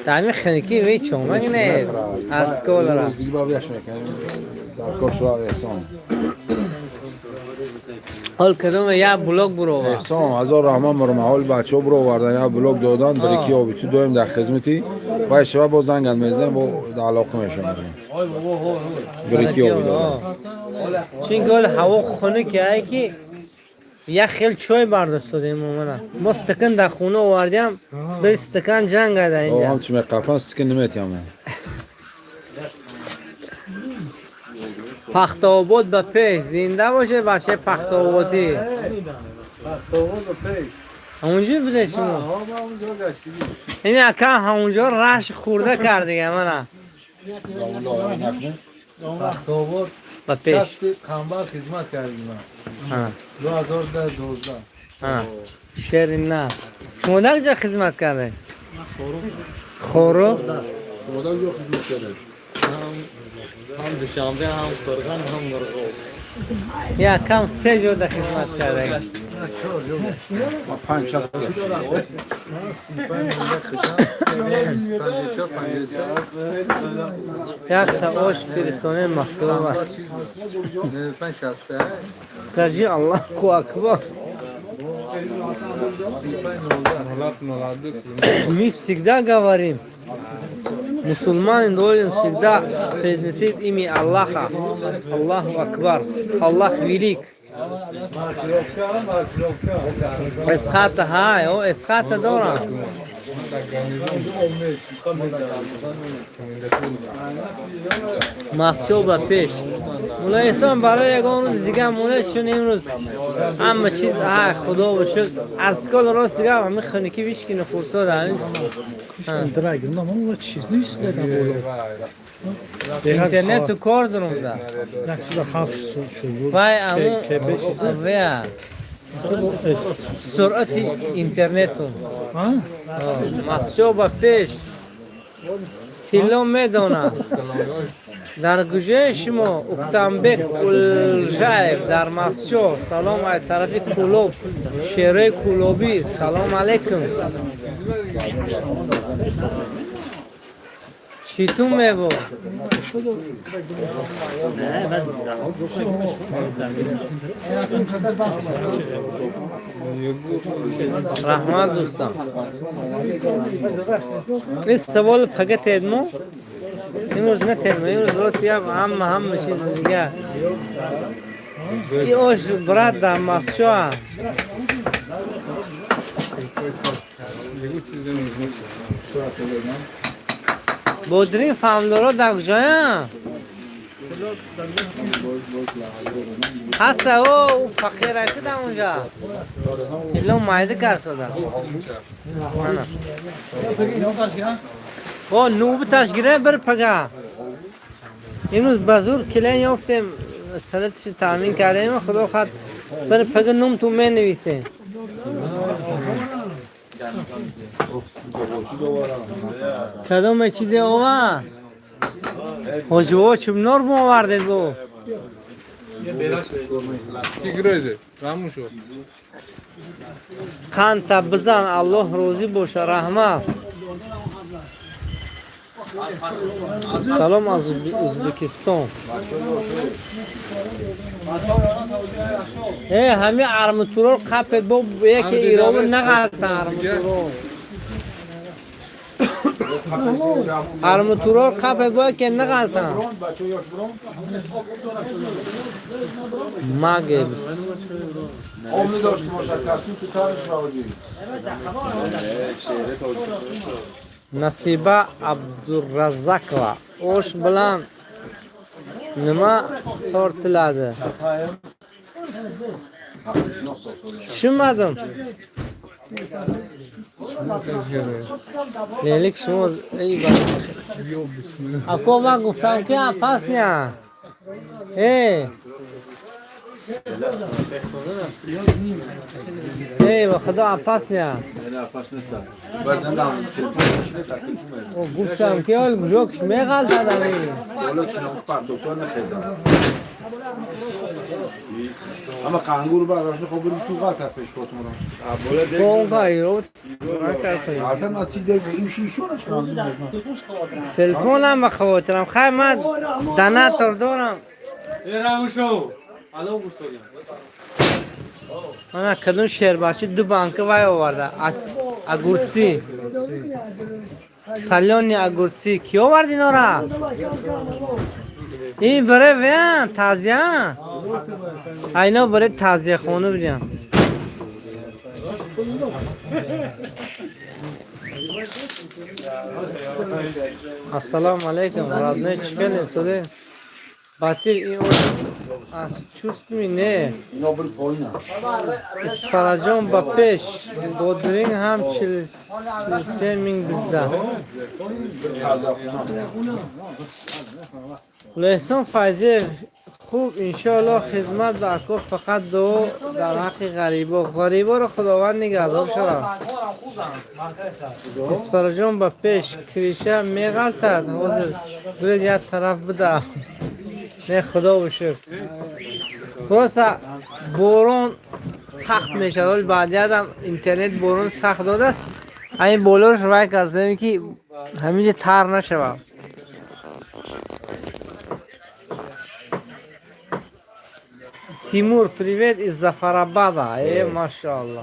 تعمیر خنکی وی چومک نه ارسیکالا را دیگه با بیاش میکنیم در کار شما احسان حال کدوم یا بلوک برو احسان هزار رحمان مرمه حال بچه ها برو وردن یا بلوک دادن بریکی آبی تو دویم در خدمتی و شبه با زنگل میزنیم با علاقه میشم بریکی آبی دادن چین گل هوا خونه که ای که یک خیل چای برداشت دادیم ما استکان در خونه آوردیم بر استکان جنگ ده اینجا هم چی میقفن استکن نمیتیم پخت آباد به پیش زنده باشه بچه پخت آبادی آفتاباد و پیش همونجا بده شما اونجا گشتیدی این اکم همونجا رش خورده کردیم منه آفتاباد به پیش کسب قنبر خدمت کردیم من 2012 شیر نه شما در کجا خدمت کرده؟ خورو؟ شما در کجا خدمت کرده؟ هم دوشنبه هم کرگان هم مرغو یا کم 3 جا در خدمت کرده ما 5 شخص یک تا آش فرستانه مسکو و 5 شخص سکرجی الله کو اکبر ми всегда говорим, мусульмане должны всегда произносить имя Аллаха. Аллаху Акбар. Аллах велик. Эсхата хай, эсхата дора. مسجد با پیش مولا احسان برای یگان روز دیگه مولا چون امروز همه چیز خدا باشد ارسکال راست دیگه همه خانکی بیش که نفرسا داریم Dragim ama o çizni üstüne اینترنت تو کار دارم ده Naksı da hafif şu. وای امو ویا سرعت اینترنت Ha? مسجد با پیش تیلو میدونه در گوشه شما اکتامبک الجایب در مسجد سلام از طرف کلوب شیره کلوبی سلام علیکم چی تو میبو؟ رحمت دوستان این سوال پگه تیدمو؟ امروز نه تیدمو امروز راست یا همه چیز دیگه این آش برد در مسجد بودرین فاملورا در کجایا؟ هست او فقیره که در اونجا تیلو مایده کرساده او نوب تشگیره بر پگه امروز بزرگ کلین یافتیم سلطش تامین کردیم خدا خواهد بر پگه نوم تو می نویسه کدام چیزی آوه حجوه چوب نور بو آوردید بو تیگرازه رامون شو قند بزن الله روزی باشه رحمت سلام از ازبکستان همه ارمتورال قپت با یکی ایران نقدر ارمتورال Armatura kapı bu ki ne kaltan? بچه یاش برون Mage. عمری داشت مشکل تو تنش راوجی Nasiba Abdurrazzaqova osh bilan nima tortiladi? Tushunmadim. Lelik shimo ey Ako man guftam ki apasnya. به خدا عباس نه او گفتم که اول جوکش میغلط دادمی اما قنگور برداشت خب بریم چون قطع پیش باتون با اون کاری رو اصلا از چیزی به این شیشونش تلفونم به خواترم خیلی من دناتور دارم من کدوم شهر باشه دو بانک وای آورده اگورسی سالیانی اگورسی کی آورد اینا را؟ این برای ویان تازیه اینا برای تازیه خونه بیدیم السلام علیکم مرادنه چکلی سوده باتیر این از چوست می نه اسپراجان با پیش بودرینگ هم 43 مینگ bizde لحسن فایزه خوب انشاءالله خدمت بکن فقط دو در حق غریبا رو خداوند نگهدار شد اسپراجان با پیش کریشه میغلطد حاضر برید یک طرف بده نه خدا بشکر خلاصه بارون سخت میشه ولی بعد یادم اینترنت بارون سخت داده است این بالا رو شروع کردم که همینجا تر نشوه تیمور привет из Zafarabada ماشاءالله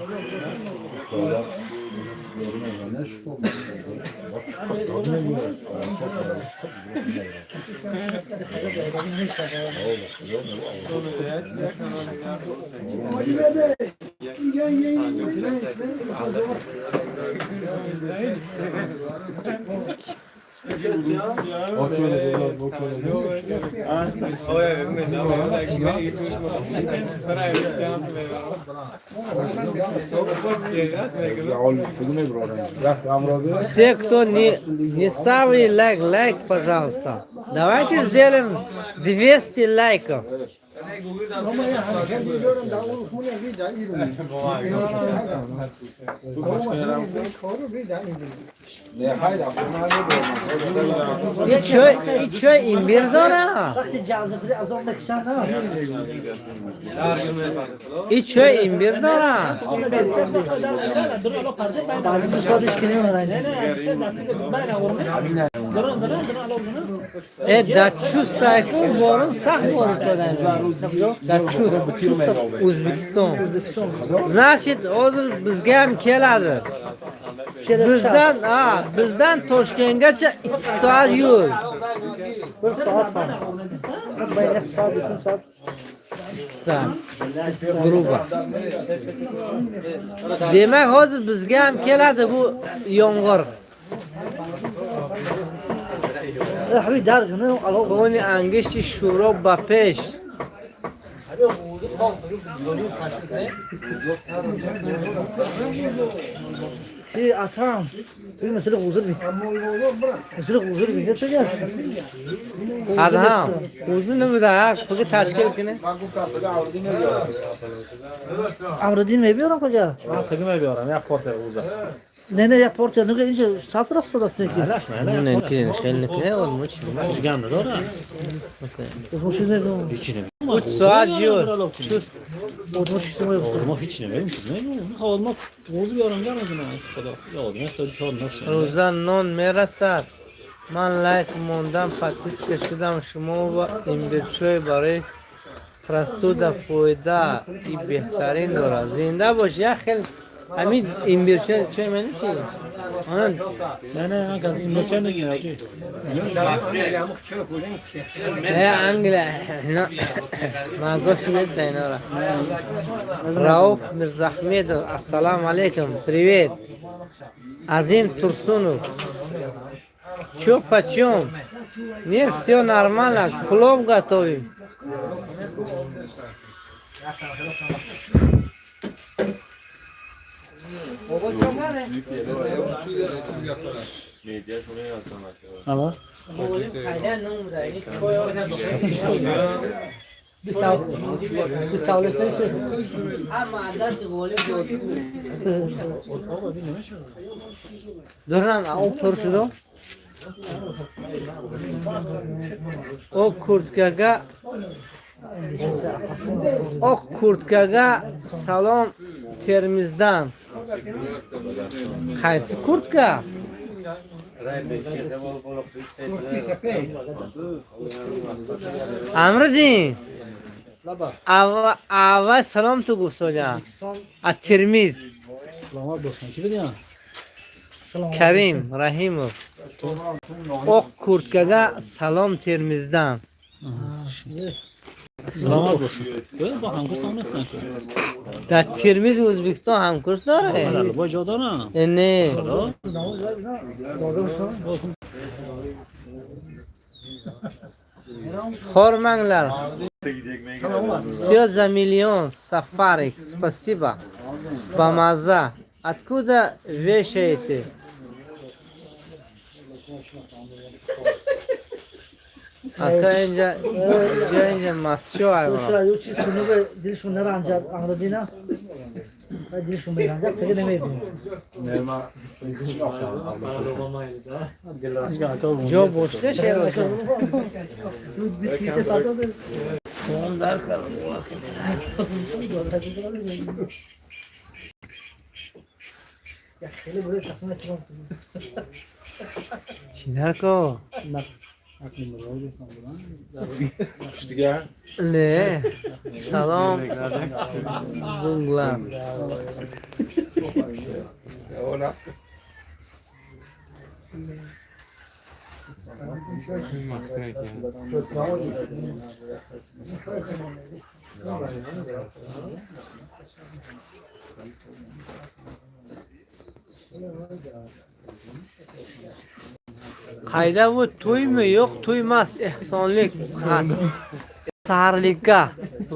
Все, кто не ставили лайк, пожалуйста. Давайте сделаем 200 лайков. И чё, имбирь дора? И чё, имбирь дора? Да чувствую, ворон сах ворон да чувствую, Узбекистон. Значит, hozir bizga ham keladi. Bizdan Toshkentgacha 2 soat yo'l. 1 soat ham. 1 soat, 2 soat. 2 soat. Gruba. Demak, hozir bizga ham keladi bu yomg'ir. حبيبي دارج منو على هوني انگشت شورا با پیش في اتام في مسألة وزربي مسألة وزربي يتجا ادهم وزن نمیده بگه تشکیل کنه امردین میبیارم کجا من خیلی میبیارم یک پارت وزر نه یک پارچه نگه اینجا صاف رفت دست کی نه که خیلی نکنه اون مچ گند داره مش نگو هیچی نمی 3 ساعت یور شست ما هیچ نمیریم میخواد ما موضوع بیارم گرم از من خدا یاد نمیاد کار نشه روزا نون میرسد من لایک موندم پاتیس کشیدم شما و امبرچوی برای پرستودا فویدا این بهترین داره زنده باش یا خیلی همین امبرچوی چه منوشی نه نه من کسی اینو چه نگیم آجی Anglia, no. Mazos Mesteinora. Rauf Mirzahmedov, assalamu alaikum, привет. Азин Турсунов. Чё почем? Не, все нормально, плов готовим. اما Durun o porsudo. O kurtkaga salom Termizdan. Qaysi kurtka? Amrdin. Ava salom tu gufت soja. At Termiz. سلامات باشن کی بدیم Karim Rahimov. O kurtkaga salom Termizdan. سلامات باشن با همکارسان هستن در ترمیز ازبکستان همکارس داره؟ با جا دارن نه Хорманглар. 30 миллион сафарик. Спасибо. Бамаза. Откуда вешаете? Aka önce masço ayva. Şuraya yok çiz şunu ve dil şunları ancak anladığına. Dil şunları ancak peki demeyi bilmiyorum. Jo boşta şey var. Bu diskite farklı değil. Ya hele böyle takma çıkıyor. Çinarko. دیگه Ne? Salam. Bungla. Qayda bu to'ymi yo'q to'ymas ehsonlik saharlikka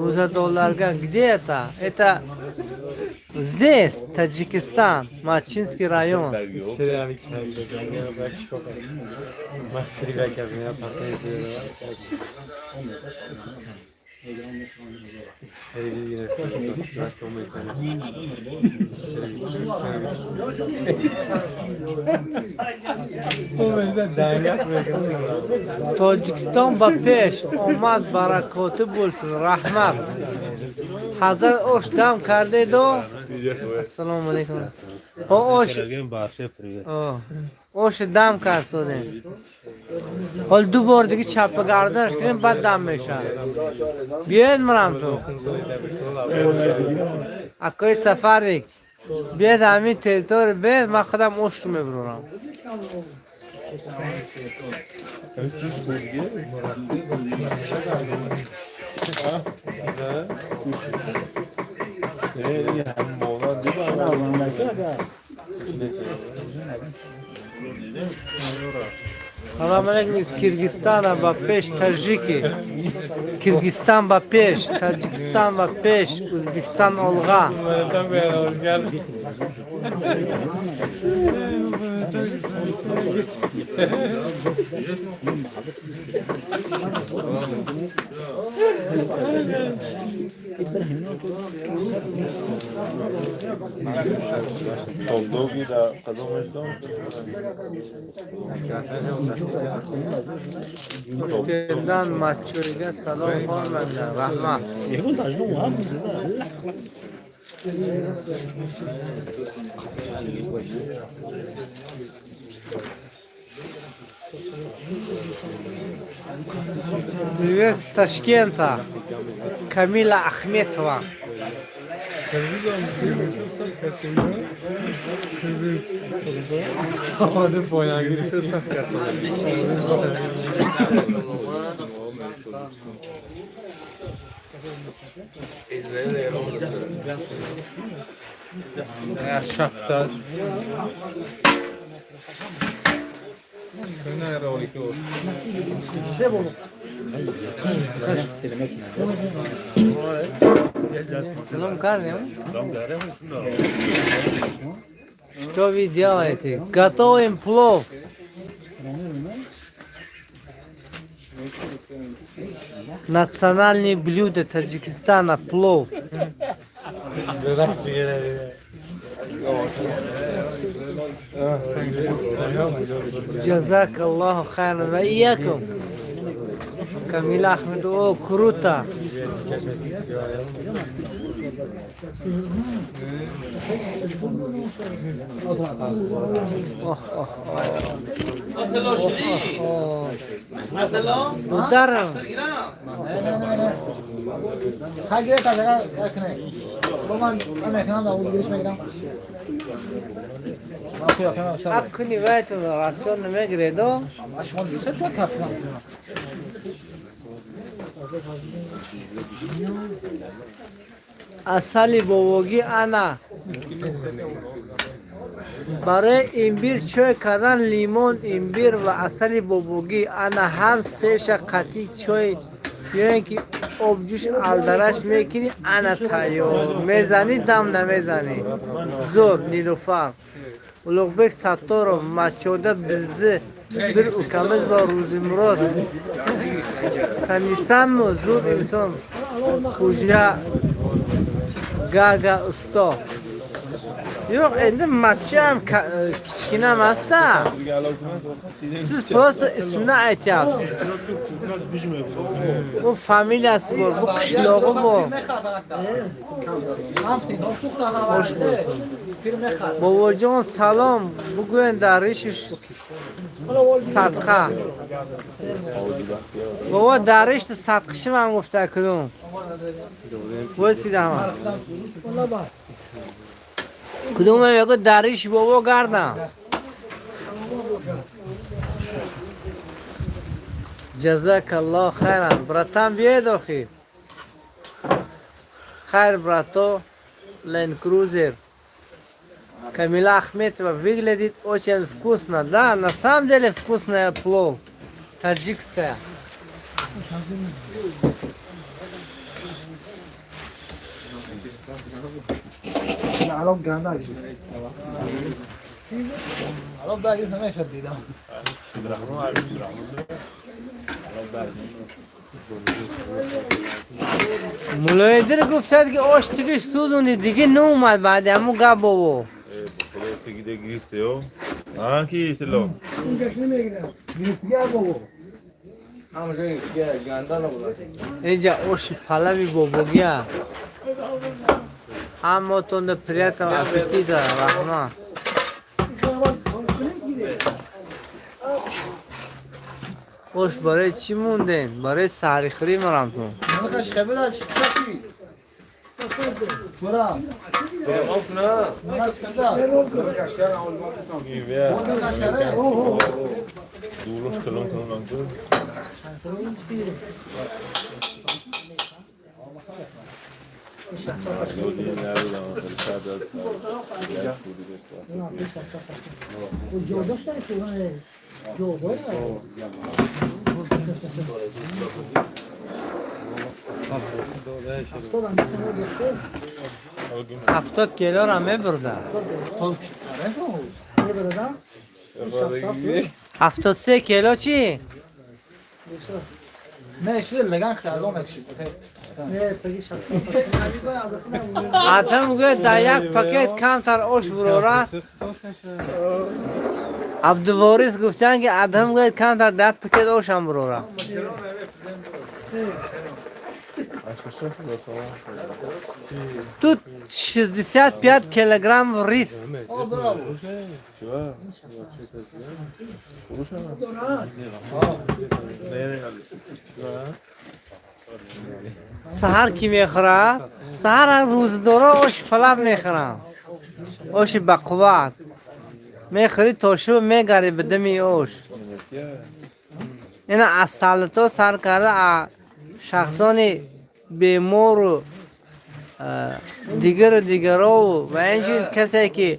ro'zadorlarga где это? Это здесь, Таджикистан, Мачинский район. Tojikiston ba pesh omad barakoti bo'lsin. Rahmat. Hazır osh dam kardido. Assalomu alaykum. Osh dam kar so'ding. Hol du bor دیگه چپ گردنش کنیم بعد دم میشه. بیاید مرام تو. اکوی سفری. بیاید همین تریتور بیاید من خودم اوش رو میبرونم. Salam alaikum iz Kyrgyzstana va pesh Tajiki. Kyrgyzstan va pesh, Tajikistan va pesh, O'zbekiston olg'a. Toshkentdan Matcho'ga salom hormanglar. Rahmat. Привет с Ташкента. Камила Ахметова. آماده پایانگیری شد صف کرد. Shakhtar. نه راولی که سلام کردیم. Что вы делаете? Готовим плов. Национальное блюдо Таджикистана плов. جزاك الله خيرا وإياكم. Камил Ахмед, о, круто. Ударом. خیلی تازه کنه. با من امکان دارم اون گیرش میگیرم. اب کنی وایت راسون نمیگیره دو. اشمال بیشتر تو کاتم. اصلی بوگی انا. برای ایمبیر چای کردن لیمون ایمبیر و اصلی بوگی انا هم سه قطعی چای یا اینکه آبجوش الدرش میکنی انا تایور میزنی دم نمیزنی زور نیلوفر ولوبک ساتورو ماچوده بزده bir ülkemiz var Ruzimrod kanisan mı zor insan kuca gaga usta yok endi maçam kichkina emasda siz просто ismini aytyapsiz bu familiyasi bor bu qishlog'i bor hoş bo'lsin bobojon salom bugun darish صدقه بابا درشت صدقشی من گفته کدوم وسیدم کدوم میگه دریش بابا گردم جزاک الله خیرا براتم بیاید آخی خیر براتو لین کروزر Камил Ахметова выглядит очень вкусно. Да, на самом деле вкусная плов. Таджикская. الان گرانده آگیشی الان داگیر نمیشه دیدم مولایدر گفتد که آش تکش سوزونی دیگه نومد بعد همون گب بابا گیده گریسته یو آن کی تلو اینجا آش پلوی باباگیه اما تونده پریت و اپیتی داره رحمه آش برای چی موندین؟ برای سریخری مرم تو برا دولوش کلون کنون هفتاد کیلو را میبرده 73 کیلو چی؟ میشه لگن خیالو میکشید آدم میگه در یک پاکت کمتر آش بروره عبدالوارث گفتن که آدم میگه کمتر در پاکت آش هم بروره тут 65 килограмм рис. سحر کی میخوره؟ سحر روزدارا آش پلاب میخورن، آش بقوت میخوری تا شو میگری به دمی آش. اینا از سالتا سر کرده شخصان بیمار و دیگر و اینجور کسی که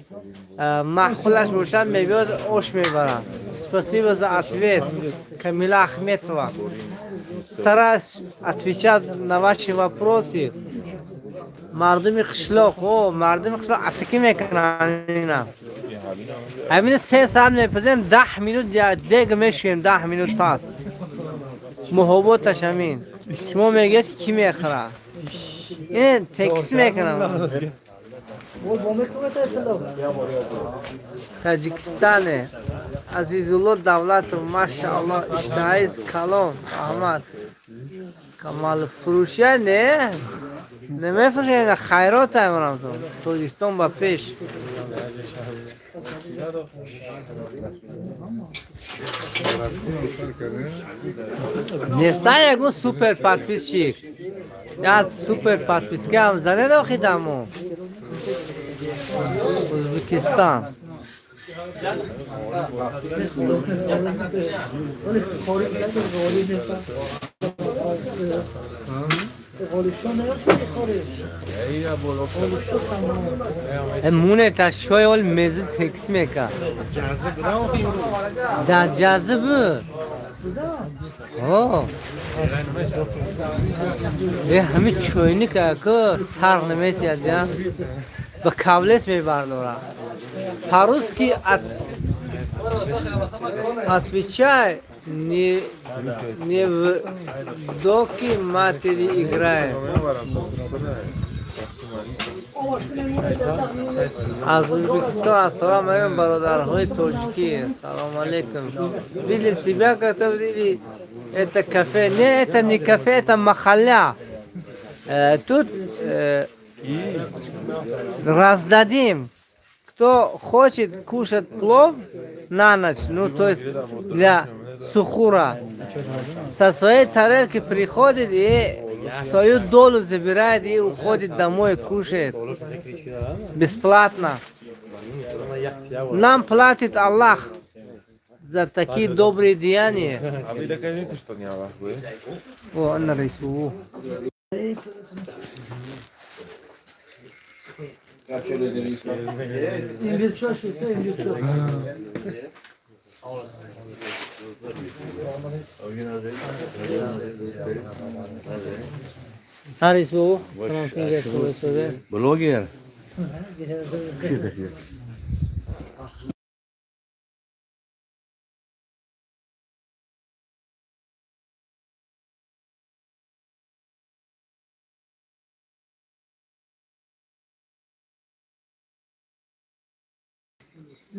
محخولش روشن میبید آش میبرن. سپاسی بز اتویت کمیلا اخمیت و стараюсь отвечать на ваши вопросы. Мардуми қишлоқ, мардуми қишлоқ атаки мекунанд. Ҳамин 3 соат мепазем 10 минут дег мешӯем 10 минут пас. Муҳоботаш ҳамин. Шумо мегӯед ки мехӯрад? Ин текст мекунам. Таҷикистане. Азизулло Давлатов, машаалло, иштаҳиз калон, Аҳмад. Камалфурӯшия не? Немефурӯшем, хайрот аймонам то. Тоҷикистон ба пеш. Неста ягон супер подписчик. Я супер подпискам занед охидамо. Узбекистан. مونه تا شوی اول مزه تکس میکن در جذب همه چوینی که سر نمیتید به کابلس میبردارم پروز که отвечай не в доки матери играет. Аз Узбекистан, ассалам алейкум, бародархои тоҷики, салом алейкум. Видели себя, когда видели это кафе? Не, это не кафе, это махалля. Тут раздадим. Кто хочет кушать плов на ночь, ну то есть для сухура, со своей тарелки приходит и свою долю забирает и уходит домой, кушает бесплатно. Нам платит Аллах за такие добрые деяния. А вы докажите, что не Аллах будет. О, на рису. Арис бу, салом кингеш Блогер.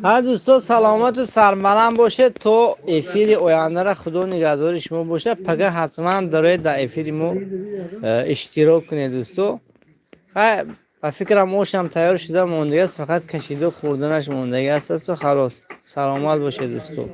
ها دوستان سلامت و سربلند باشه تا افیر آینده را خدا نگهدار شما باشه. پگه حتما داره در افیر ما اشتراک کنید دوستان. با فکرم آشم تیار شده مونده است، فقط کشیده خوردنش مونده است و خلاص. سلامت باشه دوستان.